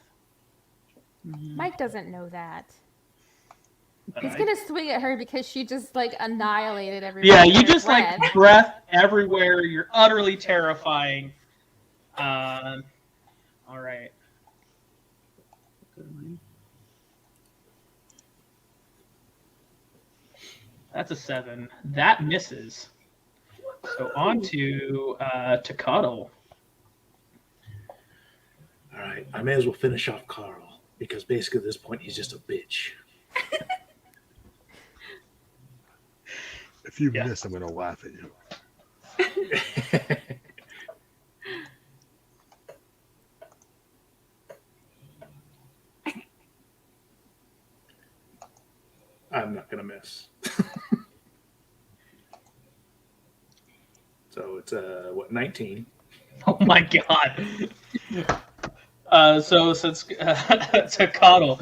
Mike doesn't know that. but He's I- gonna swing at her because she just like annihilated everyone. Yeah, with you her just breath. like breath everywhere. You're utterly terrifying. All right. That's a 7. That misses. So on to Tokahtl. All right, I may as well finish off Carl because basically at this point he's just a bitch. If you Yeah. miss, I'm gonna laugh at you. I'm not gonna miss. So it's 19. Oh my god. So since Tokahtl,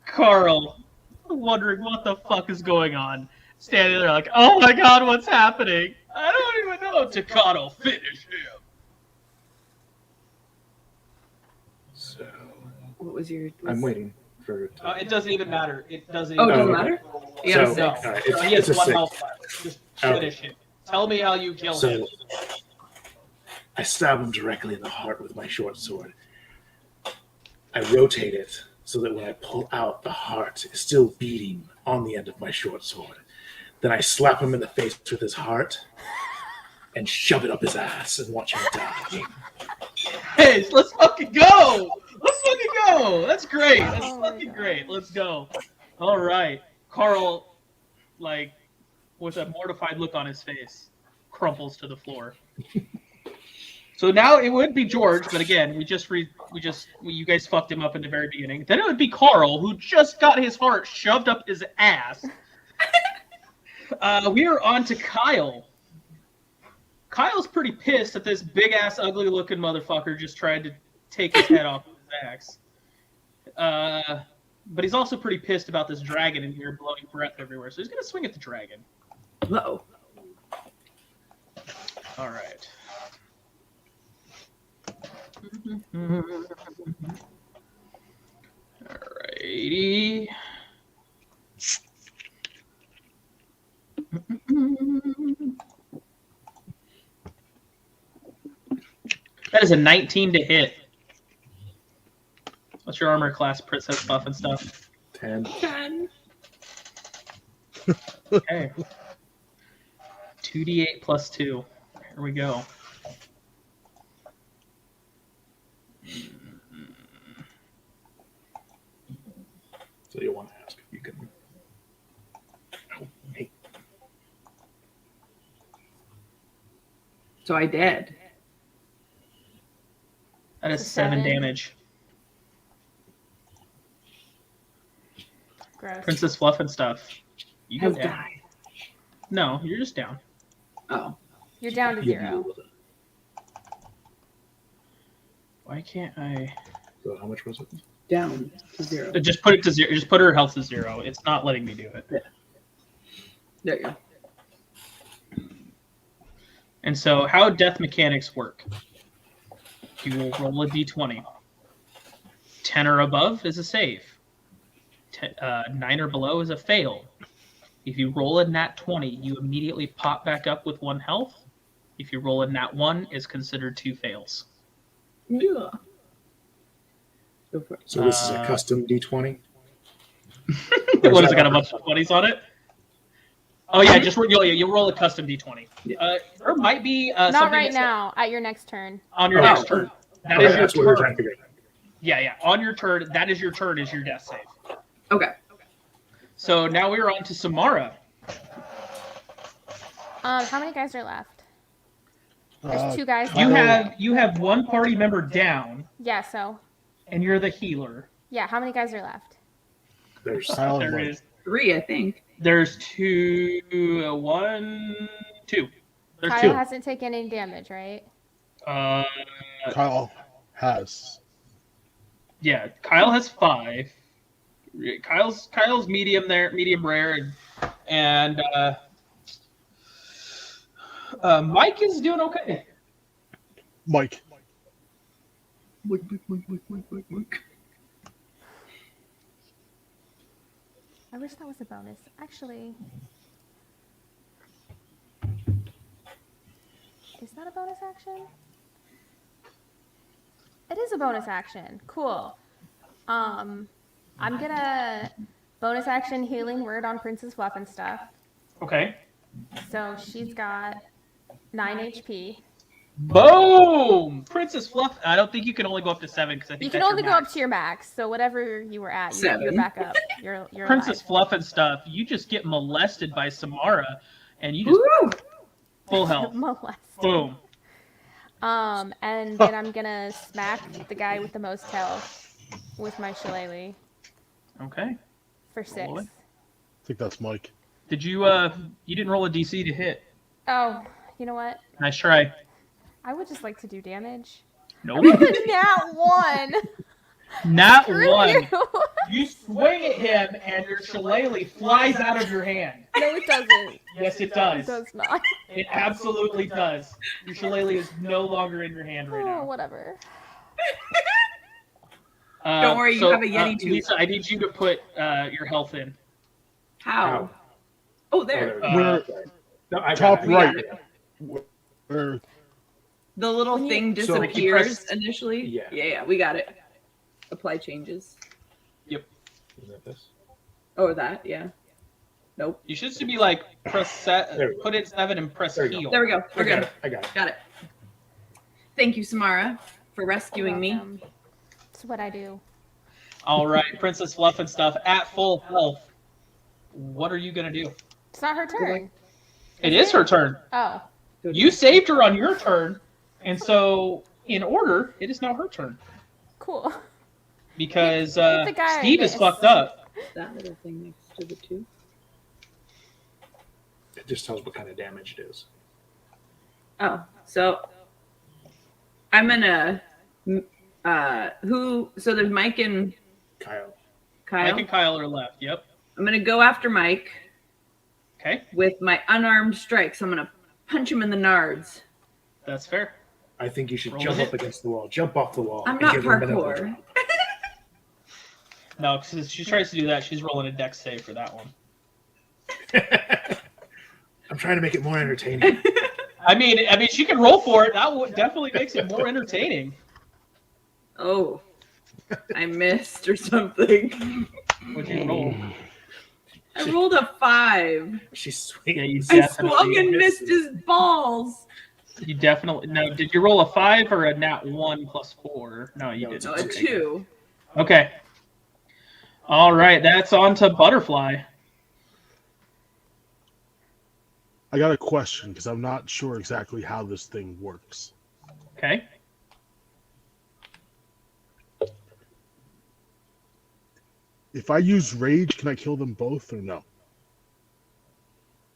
Carl, wondering what the fuck is going on, standing there like, oh my god, what's happening? I don't even know. Tokahtl, finish him. So What was your? I'm waiting for it. It doesn't even matter. It doesn't. Oh, it even doesn't okay. matter. You got a So, six. all right, So he has it's a 1 6. health left. Just Okay. finish him. Tell me how you kill him. So I stab him directly in the heart with my short sword. I rotate it so that when I pull out, the heart is still beating on the end of my short sword. Then I slap him in the face with his heart and shove it up his ass and watch him die. Hey, let's fucking go! Let's fucking go! That's great. That's Oh my fucking God. great. Let's go. All right. Carl, like, with a mortified look on his face, crumples to the floor. So now it would be George, but again, you guys fucked him up in the very beginning. Then it would be Carl, who just got his heart shoved up his ass. We are on to Kyle. Kyle's pretty pissed that this big ass, ugly looking motherfucker just tried to take his head off with his axe. But he's also pretty pissed about this dragon in here blowing breath everywhere. So he's gonna swing at the dragon. Uh-oh. All right. Alrighty. That is a 19 to hit. What's your armor class, Princess Fluffnstuff? 10. 10. Okay. 2d8 plus 2. Here we go. So I did. That is So 7 7. damage. Gross. Princess Fluffnstuff. You go Has down. died. No, you're just down. Oh. You're down to 0. Why can't I? So how much was it? Down to 0. Just put it to 0. Just put her health to 0. It's not letting me do it. There you go. And so, how death mechanics work? You will roll a d20. 10 or above is a save. 9 or below is a fail. If you roll a nat 20, you immediately pop back up with 1 health. If you roll a nat 1, it's considered 2 fails. Yeah. Go for it. So this is a custom D20? What is it, got a bunch of 20s on it? Oh yeah, just you roll a custom d20. There might be Not something right that's now. At your next turn. on your next turn. That Okay, is your that's what we're trying turn. to figure out. Yeah. On your turn, that is your turn. Is your death save. Okay. So now we're on to Samara. How many guys are left? There's 2 guys You left. have 1 party member down, Yeah, so. and you're the healer. Yeah, how many guys are left? There's Kyle and There Mike. is. 3, I think. There's 2. 2. There's Kyle 2. hasn't taken any damage, right? Kyle has. Yeah, Kyle has 5. Kyle's medium rare, and Mike is doing okay. Mike. Mike. I wish that was a bonus. Actually, is that a bonus action? It is a bonus action. Cool. I'm gonna bonus action healing word on Princess Fluffnstuff. Okay. So she's got 9 HP. Boom! Princess Fluff. I don't think you can only go up to 7 because I think You can that's only your go up max. to your max. So whatever you were at, you're 7. back up. You're Princess alive. Fluff and stuff. You just get molested by Samara, and you just Woo! full health. Molested. Boom. And then I'm gonna smack the guy with the most health with my shillelagh Okay. for 6. Roll it. I think that's Mike. Did you you didn't roll a DC to hit? Oh, you know what? Nice try. I would just like to do damage. Nope. Nat 1. Not Screw one. you. You swing at him, and your shillelagh flies out of your hand. No, it doesn't. Yes, it It does. does not. It absolutely does. Your shillelagh is no longer in your hand right Oh, now. whatever. Don't worry, you have a Yeti tooth. Lisa, I need you to put your health in. How? Oh, there. We're No, I top got it. right. We're The little When you- thing So you disappears press- initially. Yeah. Yeah, we got it. Apply changes. Is that this? Oh, that, yeah. Nope. You should be like press set, There we go. put in 7 and press There you go. heal. There we go. We're good. I got it. Got it. Thank you, Samara, for rescuing me. Welcome. It's what I do. All right, Princess Fluff and stuff at full health. What are you gonna do? It's not her turn. It is her turn. Oh. You saved her on your turn, and so in order, it is now her turn Cool. because Hit the guy, I Steve is guess. fucked up. That little thing next to the 2. It just tells what kind of damage it is. Oh, so I'm gonna so there's Mike and Kyle. Kyle. Mike and Kyle are left. Yep. I'm gonna go after Mike Okay, with my unarmed strikes. I'm gonna punch him in the nards. that's fair. I think you should Roll jump it. up against the wall. Jump off the wall. I'm and not give him an parkour. elbow. No, because if she tries to do that, she's rolling a dex save for that one. I'm trying to make it more entertaining. I mean, she can roll for it. That definitely makes it more entertaining. Oh, I missed or something. What'd you roll? I rolled a 5. She's Yeah, swinging. you I definitely swung and missed his balls. You definitely no. Did you roll a 5 or a nat 1 plus 4? No, you No, didn't. No, a 2. Okay. All right, that's on to Butterfly. I got a question because I'm not sure exactly how this thing works. Okay. If I use rage, can I kill them both or no?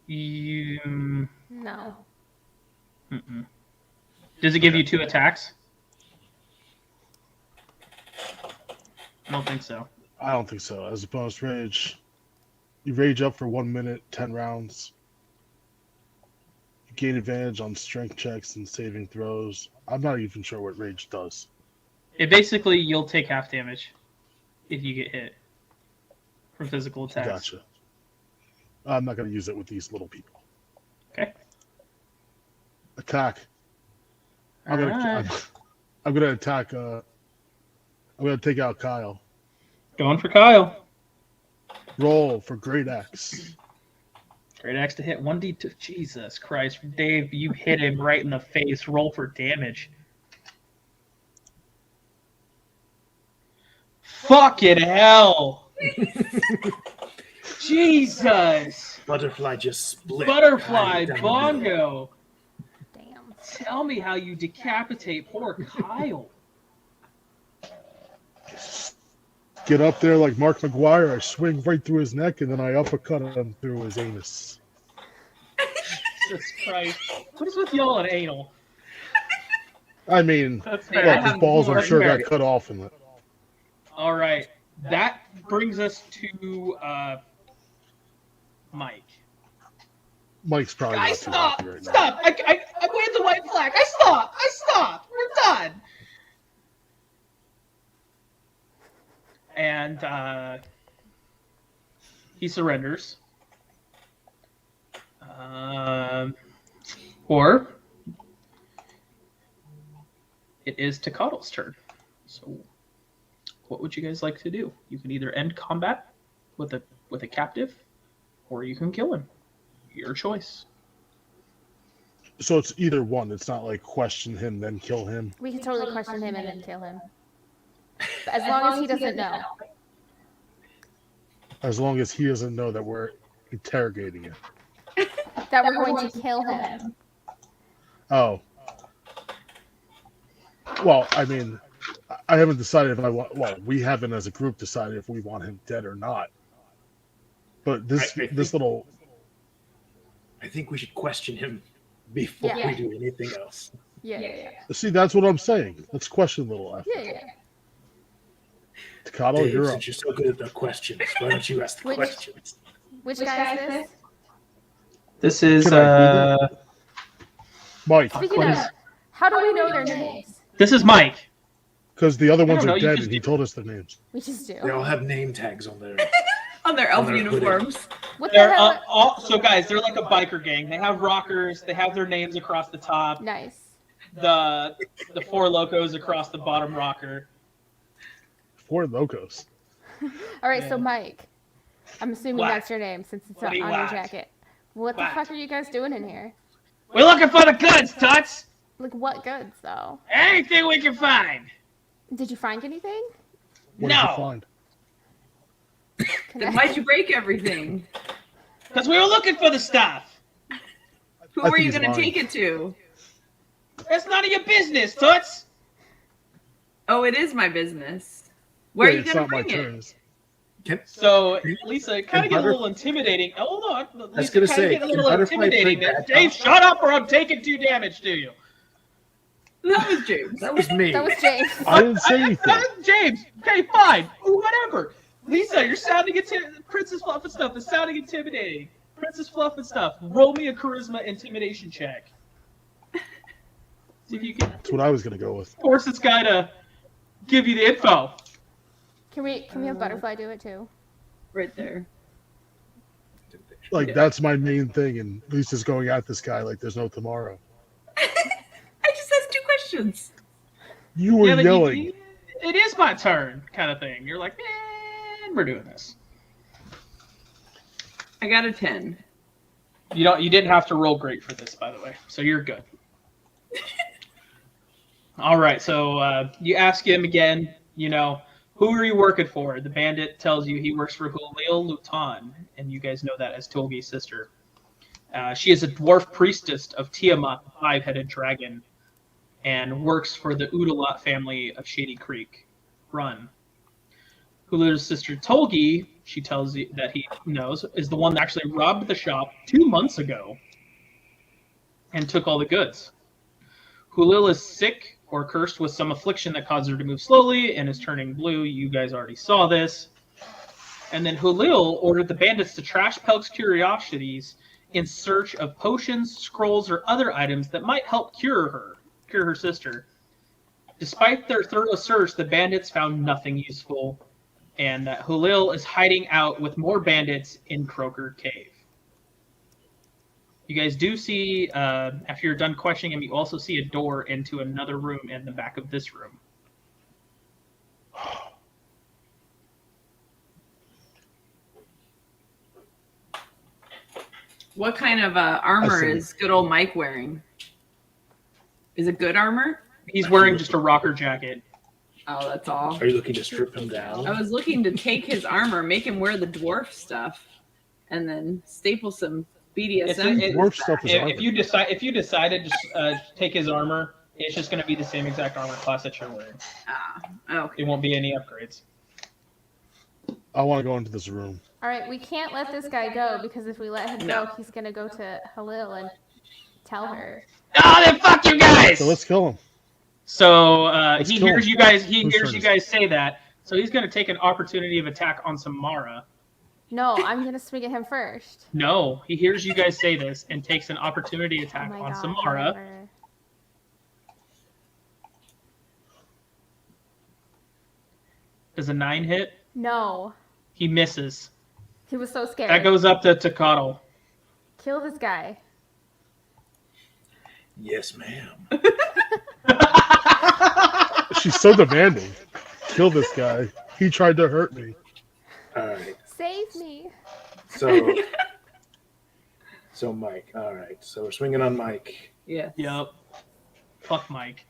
You. No. Mm-mm. Does it give you 2 attacks? I don't think so. I don't think so. As opposed to rage, you rage up for 1 minute, 10 rounds. You gain advantage on strength checks and saving throws. I'm not even sure what rage does. It basically, you'll take half damage if you get hit from physical attacks. Gotcha. I'm not going to use it with these little people. Okay. Attack. I'm gonna attack. I'm gonna take out Kyle. Going for Kyle. Roll for great axe. Great axe to hit 1d2. Jesus Christ, Dave, you hit him right in the face. Roll for damage. Fucking hell. Jesus. Butterfly just split. Butterfly, down the Bongo. Damn. Tell me how you decapitate poor Kyle. Get up there like Mark McGuire. I swing right through his neck and then I uppercut him through his anus. Jesus Christ. What is with y'all and anal? I mean, That's look, fair. his balls I'm sure Fair. got cut off in it. All right. That brings us to Mike. Mike's probably not Guys, too stop! happy right now. Stop! I waved the white flag. I stopped. We're done. And he surrenders. Or it is Tokathl's turn. So, what would you guys like to do? You can either end combat with a captive, or you can kill him. Your choice. So it's either one. It's not like question him then kill him. We can totally question him and then kill him. But as long as he doesn't know. As long as he doesn't know that we're interrogating him. That we're going to kill him. Oh. Well, I mean, I haven't decided if I want. Well, we haven't as a group decided if we want him dead or not. But this little. I think we should question him before we do anything else. Yeah. See, that's what I'm saying. Let's question little after. Yeah. Tokahtl, Dave, you're up. since you're so good at the questions, why don't you ask the questions? Which guy is this? This is Can I read it? Mike, Speaking of, how do we know their names? This is Mike. because the other ones don't know, are you dead just and he do- told us their names. We just do. They all have name tags on there. On their elf On their hoodie. uniforms. What the They're hell? so guys, they're like a biker gang. They have rockers. They have their names across the top. Nice. The four locos across the bottom rocker. 4 locos. All right, so Yeah. Mike, I'm assuming What? that's your name since it's What on do you your want? jacket. What the What? fuck are you guys doing in here? We're looking for the goods, Tuts. Like, what goods, though? Anything we can find. Did you find anything? What did No. you find? Can Then I- why'd you break everything? Because we were looking for the stuff. Who I were think you he's going to lying. take it to? That's none of your business, Tuts. Oh, it is my business. Where are Wait, you it's going to not my bring it? turn. So, Lisa, it kind of Can get a little intimidating. Hold on. Lisa, was gonna kinda say, get a can little Butterfly play intimidating. bad Dave, guy? shut up or I'm taking 2 damage to you. That was James. That was me. That was James. I didn't say anything. James, okay, fine. Whatever. Lisa, you're sounding Princess Fluffnstuff is sounding intimidating. Princess Fluffnstuff, roll me a charisma intimidation check. See if you can That's what I was going to go with. force this guy to give you the info. Can we have Butterfly do it too? Right there. Like, Yeah. that's my main thing, and Lisa's going at this guy like there's no tomorrow. I just asked 2 questions. You were but yelling. it is my turn, kind of thing. You're like, man, we're doing this. I got a 10. You didn't have to roll great for this, by the way, so you're good. All right, so you ask him again, who are you working for? The bandit tells you he works for Julio Luton, and you guys know that as Tolgi's sister. She is a dwarf priestess of Tiamat, the five-headed dragon, and works for the Udalot family of Shady Creek Run. Hulu's sister Tolgi, she tells you that he knows, is the one that actually robbed the shop 2 months ago and took all the goods. Hulil is sick or cursed with some affliction that caused her to move slowly and is turning blue. You guys already saw this. And then Hulil ordered the bandits to trash Pelk's curiosities in search of potions, scrolls, or other items that might help cure her sister. Despite their thorough search, the bandits found nothing useful, and that Hulil is hiding out with more bandits in Croaker Cave. You guys do see, after you're done questioning him, you also see a door into another room in the back of this room. What kind of armor is good old Mike wearing? Is it good armor? He's wearing just a rocker jacket. Oh, that's all. Are you looking to strip him down? I was looking to take his armor, make him wear the dwarf stuff, and then staple some BDSM. Dwarf stuff is If you decided to take his armor, it's just going to be the same exact armor class that you're wearing. Okay. It won't be any upgrades. I want to go into this room. All right, we can't let this guy go because if we let him go, he's gonna go to Halil and tell her. Oh, then fuck you guys! So let's kill him. So he kill hears him. you guys. Whose turn You is guys say that. So he's going to take an opportunity of attack on Samara. No, I'm gonna swing at him first. No, he hears you guys say this and takes an opportunity Oh attack my on God, Samara. whatever. Does a 9 hit? No, He misses. he was so scared. That goes up to Tokahtl. Kill this guy. Yes, ma'am. She's so demanding. Kill this guy. He tried to hurt me. All right. Save me. So Mike. All right. So we're swinging on Mike. Yeah. Yep. Fuck Mike.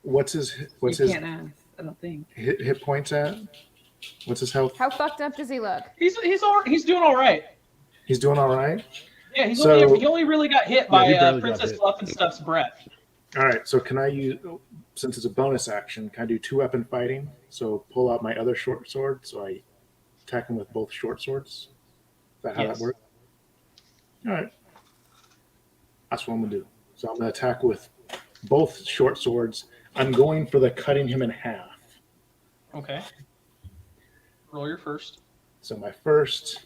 What's his Can't ask, I don't think. hit points at? What's his health? How fucked up does he look? He's doing all right. He's doing all right. Yeah, he only really got hit he by barely got Princess hit. Fluffnstuff's breath. All right. So can I use, since it's a bonus action, can I do 2-weapon fighting? So pull out my other short sword. So I attack him with both short swords. Is that how Yes. that works? All right. That's what I'm gonna do. So I'm gonna attack with both short swords. I'm going for the cutting him in half. Okay. Roll your first. So my first.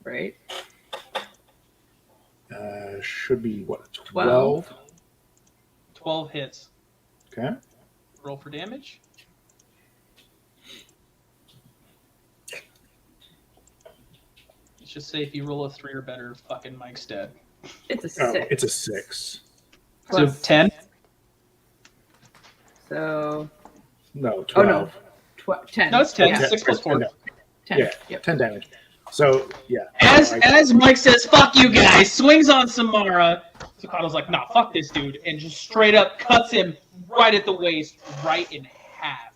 Right? Should be what? 12? 12 hits. Okay. Roll for damage. Let's just say if you roll a 3 or better, fucking Mike's dead. It's a 6. It's a 6. So Plus- 10? So, No, 12. oh no, 10. No, it's 10. Yeah, 6 plus 4. 10. Yeah, Yep. 10 damage. So, yeah. As Mike says, fuck you guys, swings on Samara, Tokattl's like, nah, fuck this dude, and just straight up cuts him right at the waist, right in half.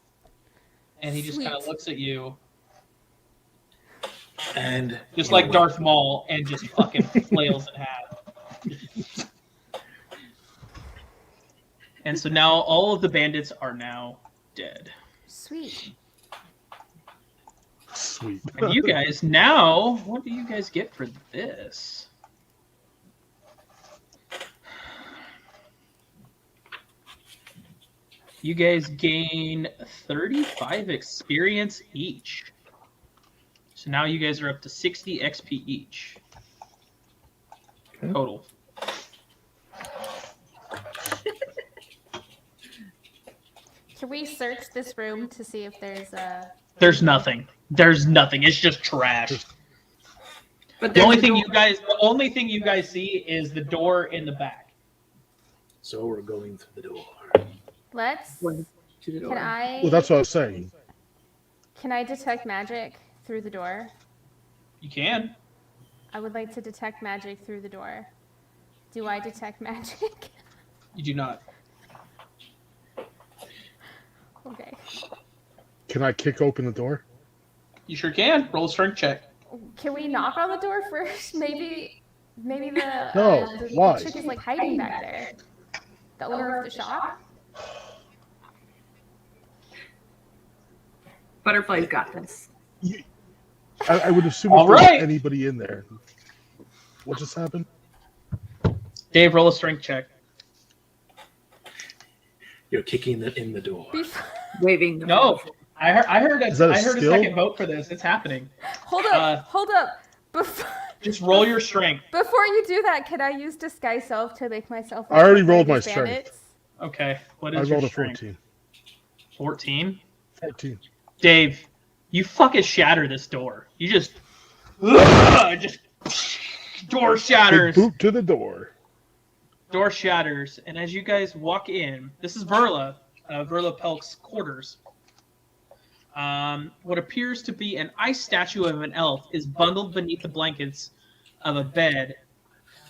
And he just kind of Sweet. looks at you, And just like Darth Maul, and just fucking flails in half. And so now all of the bandits are now dead. Sweet. Sweet. And you guys now, what do you guys get for this? You guys gain 35 experience each. So now you guys are up to 60 XP each. Okay. Total. Can we search this room to see if there's a... There's nothing. There's nothing. It's just trash. But The there's only a thing door. you guys see is the door in the back. So we're going through the door. Let's... One to the door. Can I... Well, that's what I was saying. Can I detect magic through the door? You can. I would like to detect magic through the door. Do I detect magic? You do not. Okay. Can I kick open the door? You sure can. Roll a strength check. Can we knock on the door first? Maybe the No, the why? chick is like hiding back there. The owner of the shop. Butterfly's got this. I would assume All if there's right. anybody in there. What just happened? Dave, roll a strength check. You're kicking in the door. Waving the No, I heard Is that a a skill? second vote for this. It's happening. Hold up. Just roll your strength. Before you do that, can I use disguise self to make myself? I already look rolled like my these strength. bandits? Okay. What I is your rolled a strength? 14. 14? 14. Dave, you fucking shatter this door. You just door Big shatters. boot to the door. Door shatters, and as you guys walk in, this is Verla Pelk's quarters. What appears to be an ice statue of an elf is bundled beneath the blankets of a bed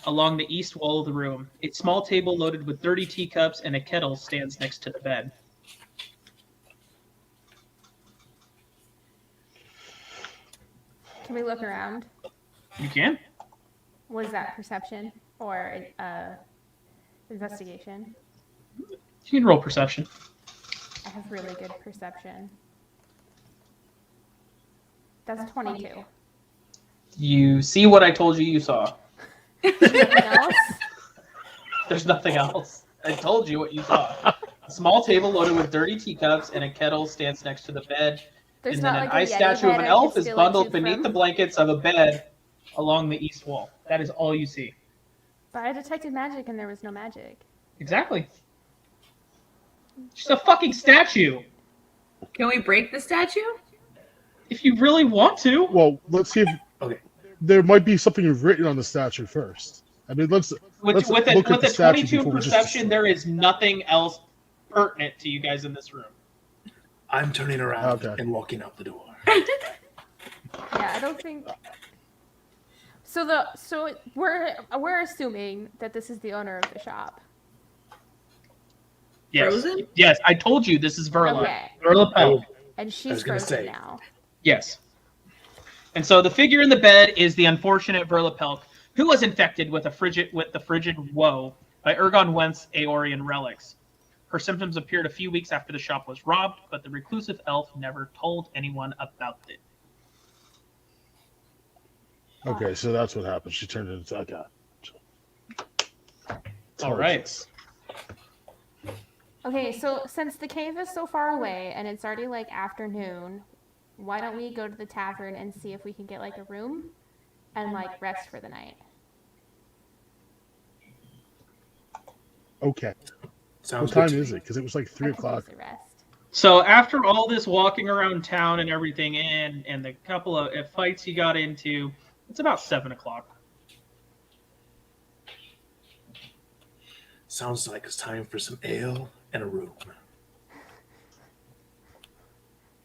along the east wall of the room. A small table loaded with dirty teacups and a kettle stands next to the bed. Can we look around? You can? Was that perception or investigation? You can roll perception. I have really good perception. That's 22. You see what I told you saw. Anything else? There's nothing else. I told you what you saw. A small table loaded with dirty teacups and a kettle stands next to the bed. There's And not then like an a ice Yeti statue of head an I elf can is steal like bundled tooth beneath from? the blankets of a bed along the east wall. That is all you see. But I detected magic and there was no magic. Exactly. Just a fucking statue. Can we break the statue? If you really want to. Well, let's see if Okay. there might be something written on the statue first. I mean, let's With look a at the statue 22 before we just perception, destroy there is nothing else pertinent to you guys in this room. I'm turning around Okay. and walking out the door. Yeah, I don't think. So we're assuming that this is the owner of the shop. Yes. Frozen? Yes, I told you this is Verla. Okay. Verla Pelk. And I she's was gonna frozen say. now. Yes. And so the figure in the bed is the unfortunate Verla Pelk, who was infected with the frigid woe by Ergon Wentz Aeorian relics. Her symptoms appeared a few weeks after the shop was robbed, but the reclusive elf never told anyone about it. Okay, so that's what happened. She turned into okay. All right. Okay, so since the cave is so far away and it's already like afternoon, why don't we go to the tavern and see if we can get like a room and like rest for the night? Okay. Sounds What time good to is me. it? Because it was like I 3 could o'clock. use a rest. So after all this walking around town and everything, and the couple of fights you got into, it's about 7 o'clock. Sounds like it's time for some ale and a room.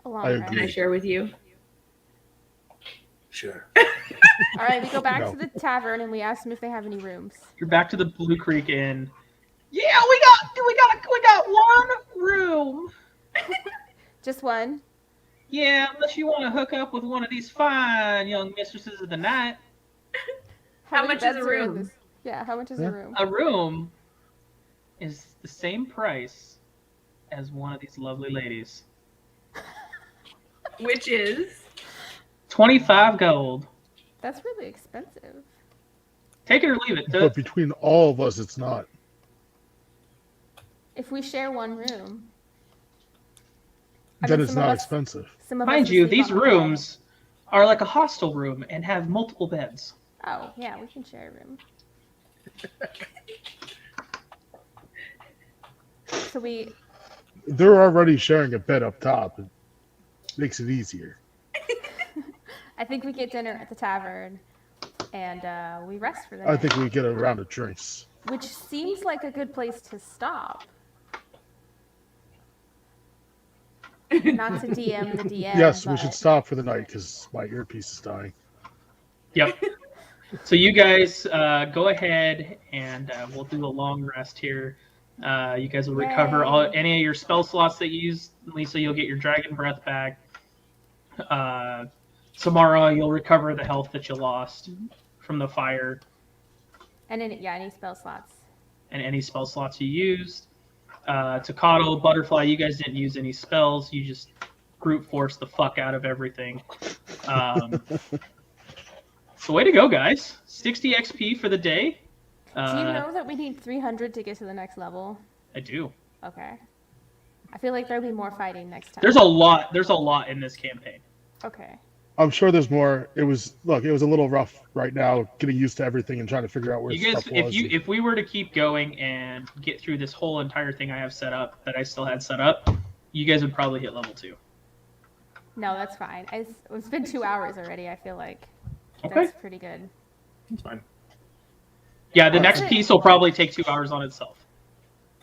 A long I rest. Can I agree. share with you? Sure. All right, we go back No. to the tavern and we ask them if they have any rooms. You're back to the Blue Creek Inn. Yeah, we got one room. Just one. Yeah, unless you want to hook up with one of these fine young mistresses of the night. How many much is beds a are in room? this? Yeah, how much is Yeah. a room? A room is the same price as one of these lovely ladies. Which is 25 gold. That's really expensive. Take it or leave it. But between all of us, it's not. If we share one room. Then it's some of not us- expensive. some of Mind us you, sleep these on the bed. rooms are like a hostel room and have multiple beds. Oh, yeah, we can share a room. So They're already sharing a bed up top. It makes it easier. I think we get dinner at the tavern and we rest for the I night. think we get a round of drinks. Which seems like a good place to stop. Not to DM the DM. Yes, we but- should stop for the night because my earpiece is dying. Yep. So you guys go ahead and we'll do a long rest here. You guys will recover any of your spell slots that you use. Lisa, you'll get your dragon breath back. Samara, you'll recover the health that you lost from the fire. And any spell slots. And any spell slots you used. Tokahtl, Butterfly, you guys didn't use any spells. You just brute force the fuck out of everything. So way to go, guys. 60 XP for the day. Do you know that we need 300 to get to the next level? I do. Okay. I feel like there'll be more fighting next time. There's a lot in this campaign. Okay. I'm sure there's more. It was a little rough right now, getting used to everything and trying to figure out where stuff was. If we were to keep going and get through this whole entire thing I have set up, that I still had set up, you guys would probably hit level 2. No, that's fine. It's been 2 hours already, I feel like. Okay. That's pretty good. It's fine. Yeah, the next piece will probably take 2 hours on itself.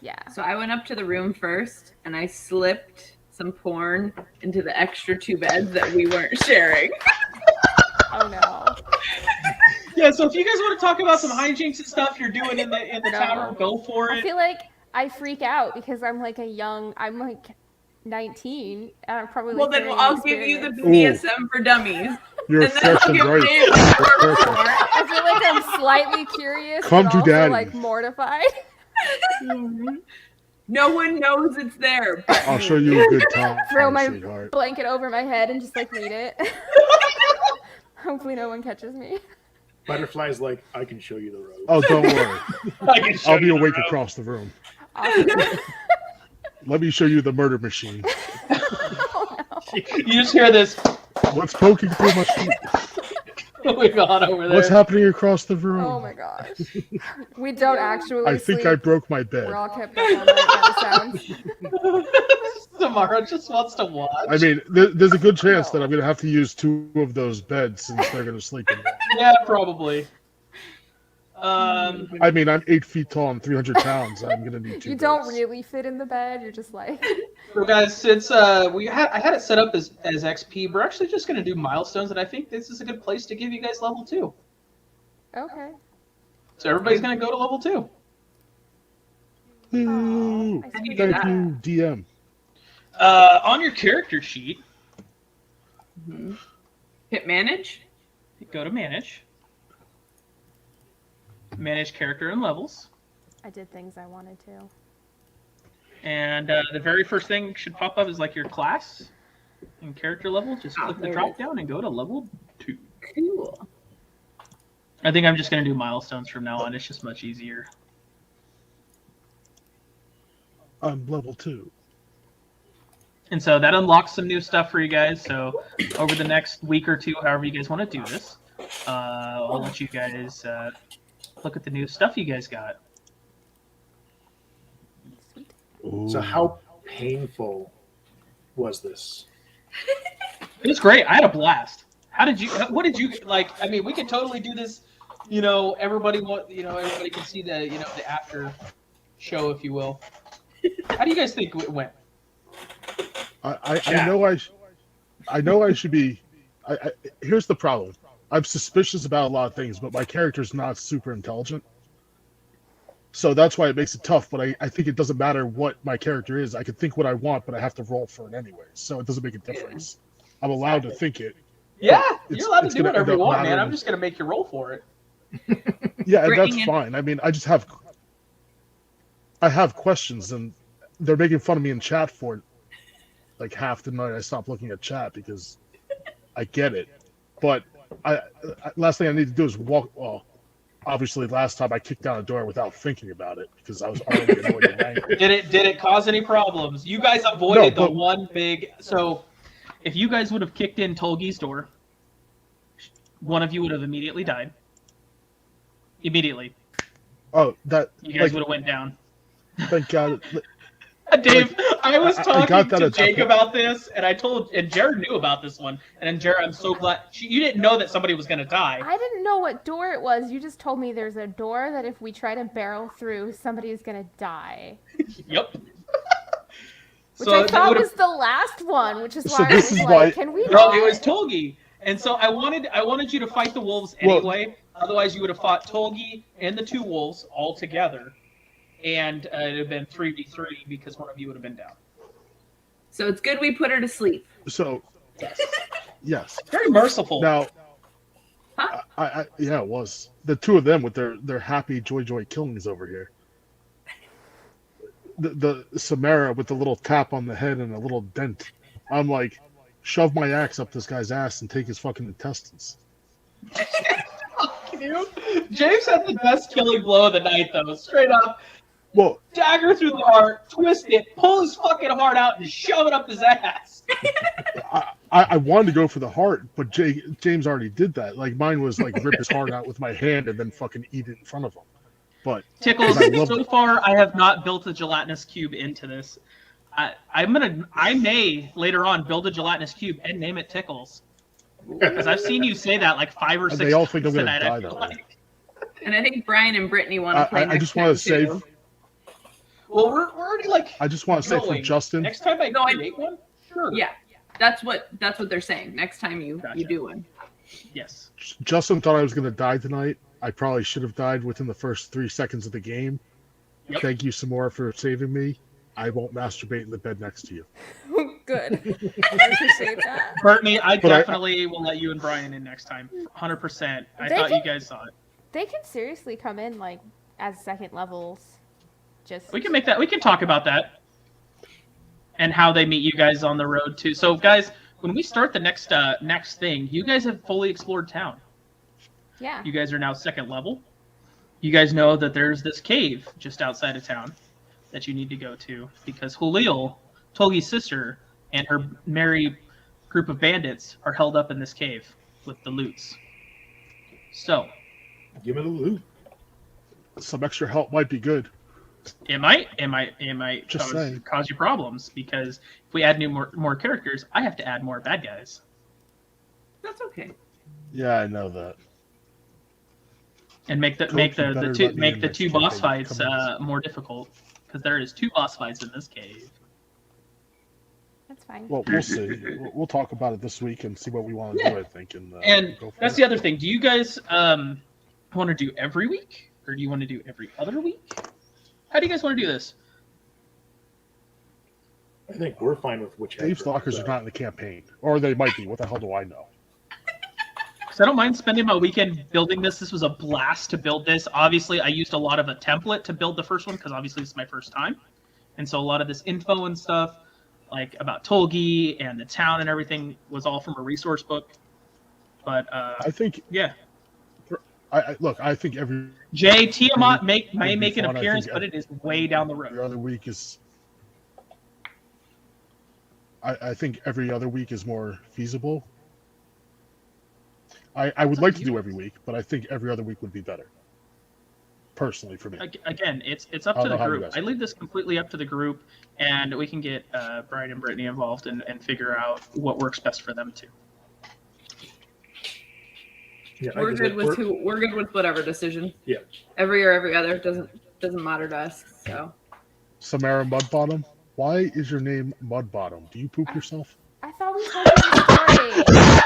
Yeah. So I went up to the room first, and I slipped some porn into the extra 2 beds that we weren't sharing. Oh no. Yeah, so if you guys want to talk about some hijinks and stuff you're doing in the tower, go for I it. feel like I freak out because I'm like 19, and I'm probably Well, then I'll give you the BDSM for dummies. You're And then fresh I'll and give right. Dave I feel like I'm slightly curious, Come but to also daddy. like mortified. No one knows it's there. But I'll show you a good time, Throw my sweetheart. blanket over my head and just like read it. Hopefully no one catches me. Butterfly's like, I can show you the road. Oh, don't worry. I can show I'll be you the awake road. across the room. Awesome. Let me show you the murder machine. Oh, no. You just hear this What's poking through my feet? going on over there. What's happening across the room? Oh my gosh. We don't actually I think sleep. I broke my bed. We're all kept up all night by the sounds. Samara just wants to watch. I mean, there's a good chance that I'm going to have to use 2 of those beds since they're going to sleep in them. Yeah, probably. I mean, I'm 8 feet tall and 300 pounds. I'm going to need 2 You beds. don't really fit in the bed. You're just like. So guys, since I had it set up as XP, we're actually just going to do milestones, and I think this is a good place to give you guys level 2. Okay. So everybody's going to go to level 2. Ooh, I see thank that. you, DM. On your character sheet, hit manage. go to manage. Manage character and levels. I did things I wanted to. And the very first thing should pop up is like your class and character level. Just click the there it drop is. down and go to level 2. Cool. I think I'm just going to do milestones from now on. It's just much easier. I'm level 2. And so that unlocks some new stuff for you guys. So over the next week or two, however you guys want to do this, I'll let you guys look at the new stuff you guys got. So how painful was this? It was great. I had a blast. What did you like? I mean, we could totally do this. Everybody can see the the after show, if you will. How do you guys think it went? I know I should be. Here's the problem. I'm suspicious about a lot of things, but my character's not super intelligent. So that's why it makes it tough, but I think it doesn't matter what my character is. I can think what I want, but I have to roll for it anyway. So it doesn't make a difference. I'm allowed to think it. Yeah, you're allowed to it's do gonna whatever end you up want, man. mattering. I'm just going to make you roll for it. Yeah, and Bringing that's in- fine. I mean, I have questions, and they're making fun of me in chat for it. Like half the night I stopped looking at chat because I get it. But last thing I need to do is walk. Well, obviously, last time I kicked down a door without thinking about it because I was already annoyed and angry. Did it cause any problems? You guys avoided No, the but- one big. So, if you guys would have kicked in Tolgi's door, one of you would have immediately died. Immediately, Oh, that you guys like, would have went down. thank God. Dave, I was I talking got that to at that Jake point. about this, and Jared knew about this one. And Jared, I'm so glad you didn't know that somebody was going to die. I didn't know what door it was. You just told me there's a door that if we try to barrel through, somebody is gonna die. Yep. Which So I that thought would've- was the last one, which is So why this I was is like, why- can we No, not? it was Tolgi. And so I wanted you to fight the wolves Well- anyway. Otherwise, you would have fought Tolgi and the 2 wolves all together. and it would have been 3v3 because one of you would have been down. So it's good we put her to sleep. So, yes. Very merciful. Now, Huh? yeah, it was. The two of them with their happy joy killings over here. The Samara with the little tap on the head and a little dent. I'm like, shove my axe up this guy's ass and take his fucking intestines. James had the best killing blow of the night, though. Straight up, Well, dagger through the heart, twist it, pull his fucking heart out, and shove it up his ass. I wanted to go for the heart, but James already did that. Like, mine was like rip his heart out with my hand and then fucking eat it in front of him. But Tickles, I so far I have not built a gelatinous cube into this. I may later on build a gelatinous cube and name it Tickles. Because I've seen you say that like 5 or 6 they all think I'm times gonna tonight. die that way. And I think Brian and Brittany want to play. I just want to say, Well, we're already like. I just want to say for going. Justin. Next time I create one, sure. Yeah, that's what they're saying. Next time you do one. Yes. Justin thought I was going to die tonight. I probably should have died within the first 3 seconds of the game. Yep. Thank you, Samara, for saving me. I won't masturbate in the bed next to you. Good. I appreciate that. Brittany, I But definitely will let you and Brian in next time. 100%. I thought you guys saw it. They can seriously come in like as second levels. Just We can make that. We can talk about that. And how they meet you guys on the road too. So, guys, when we start the next thing, you guys have fully explored town. Yeah. You guys are now second level. You guys know that there's this cave just outside of town that you need to go to because Hulil, Tolgi's sister, and her merry group of bandits are held up in this cave with the loots. So, Give me the loot. Some extra help might be good. it might Just saying. cause you problems because if we add more characters, I have to add more bad guys. That's okay. Yeah, I know that. And make the two boss fights more difficult because there is 2 boss fights in this cave. That's fine. Well, we'll see. We'll talk about it this week and see what we want to do, I think. And go for that's it. the other thing. Do you guys want to do every week or do you want to do every other week? How do you guys want to do this? I think we're fine with whichever. Dave Stalkers are not in the campaign. Or they might be. What the hell do I know? Because I don't mind spending my weekend building this. This was a blast to build this. Obviously, I used a lot of a template to build the first one because obviously it's my first time. And so a lot of this info and stuff, like about Tolgi and the town and everything, was all from a resource book. But I think, yeah. I think every Jay, Tiamat may It'd be make an fun. I appearance, think but it is way down the road. every other week is. I think every other week is more feasible. I would like to do every week, but I think every other week would be better. Personally, for me. Again, it's up I to don't the know how you group. guys I leave this completely up to the group, and we can get Brian and Brittany involved and figure out what works best for them too. Yeah, We're good with whatever decision. Yeah. Every or every other doesn't matter to us. So Samara Muddbottom, why is your name Muddbottom? Do you poop yourself? I thought we told you the story.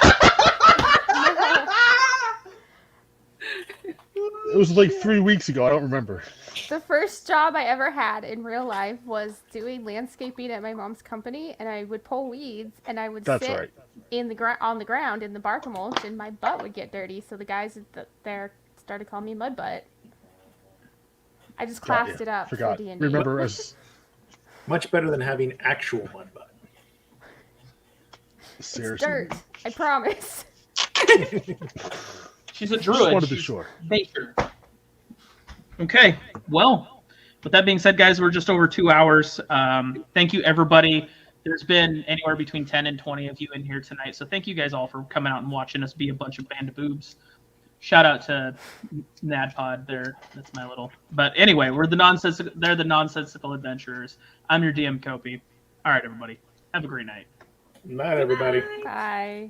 It was like 3 weeks ago. I don't remember. The first job I ever had in real life was doing landscaping at my mom's company, and I would pull weeds, and I would That's sit right. on the ground in the bark mulch, and my butt would get dirty. So the guys there started calling me Mud Butt. I just classed it up Forgot. for D&D. Remember as much better than having actual mud butt. It's seriously. dirt. I promise. She's a Just druid. wanted to be She's sure. nature. Okay, well, with that being said, guys, we're just over 2 hours. Thank you, everybody. There's been anywhere between 10 and 20 of you in here tonight, so thank you guys all for coming out and watching us be a bunch of band of boobs. Shout out to NADPOD there. That's my little. But anyway, they're the Nonsensical Adventurers. I'm your DM, Kopi. All right, everybody. Have a great night. Night, everybody. Bye.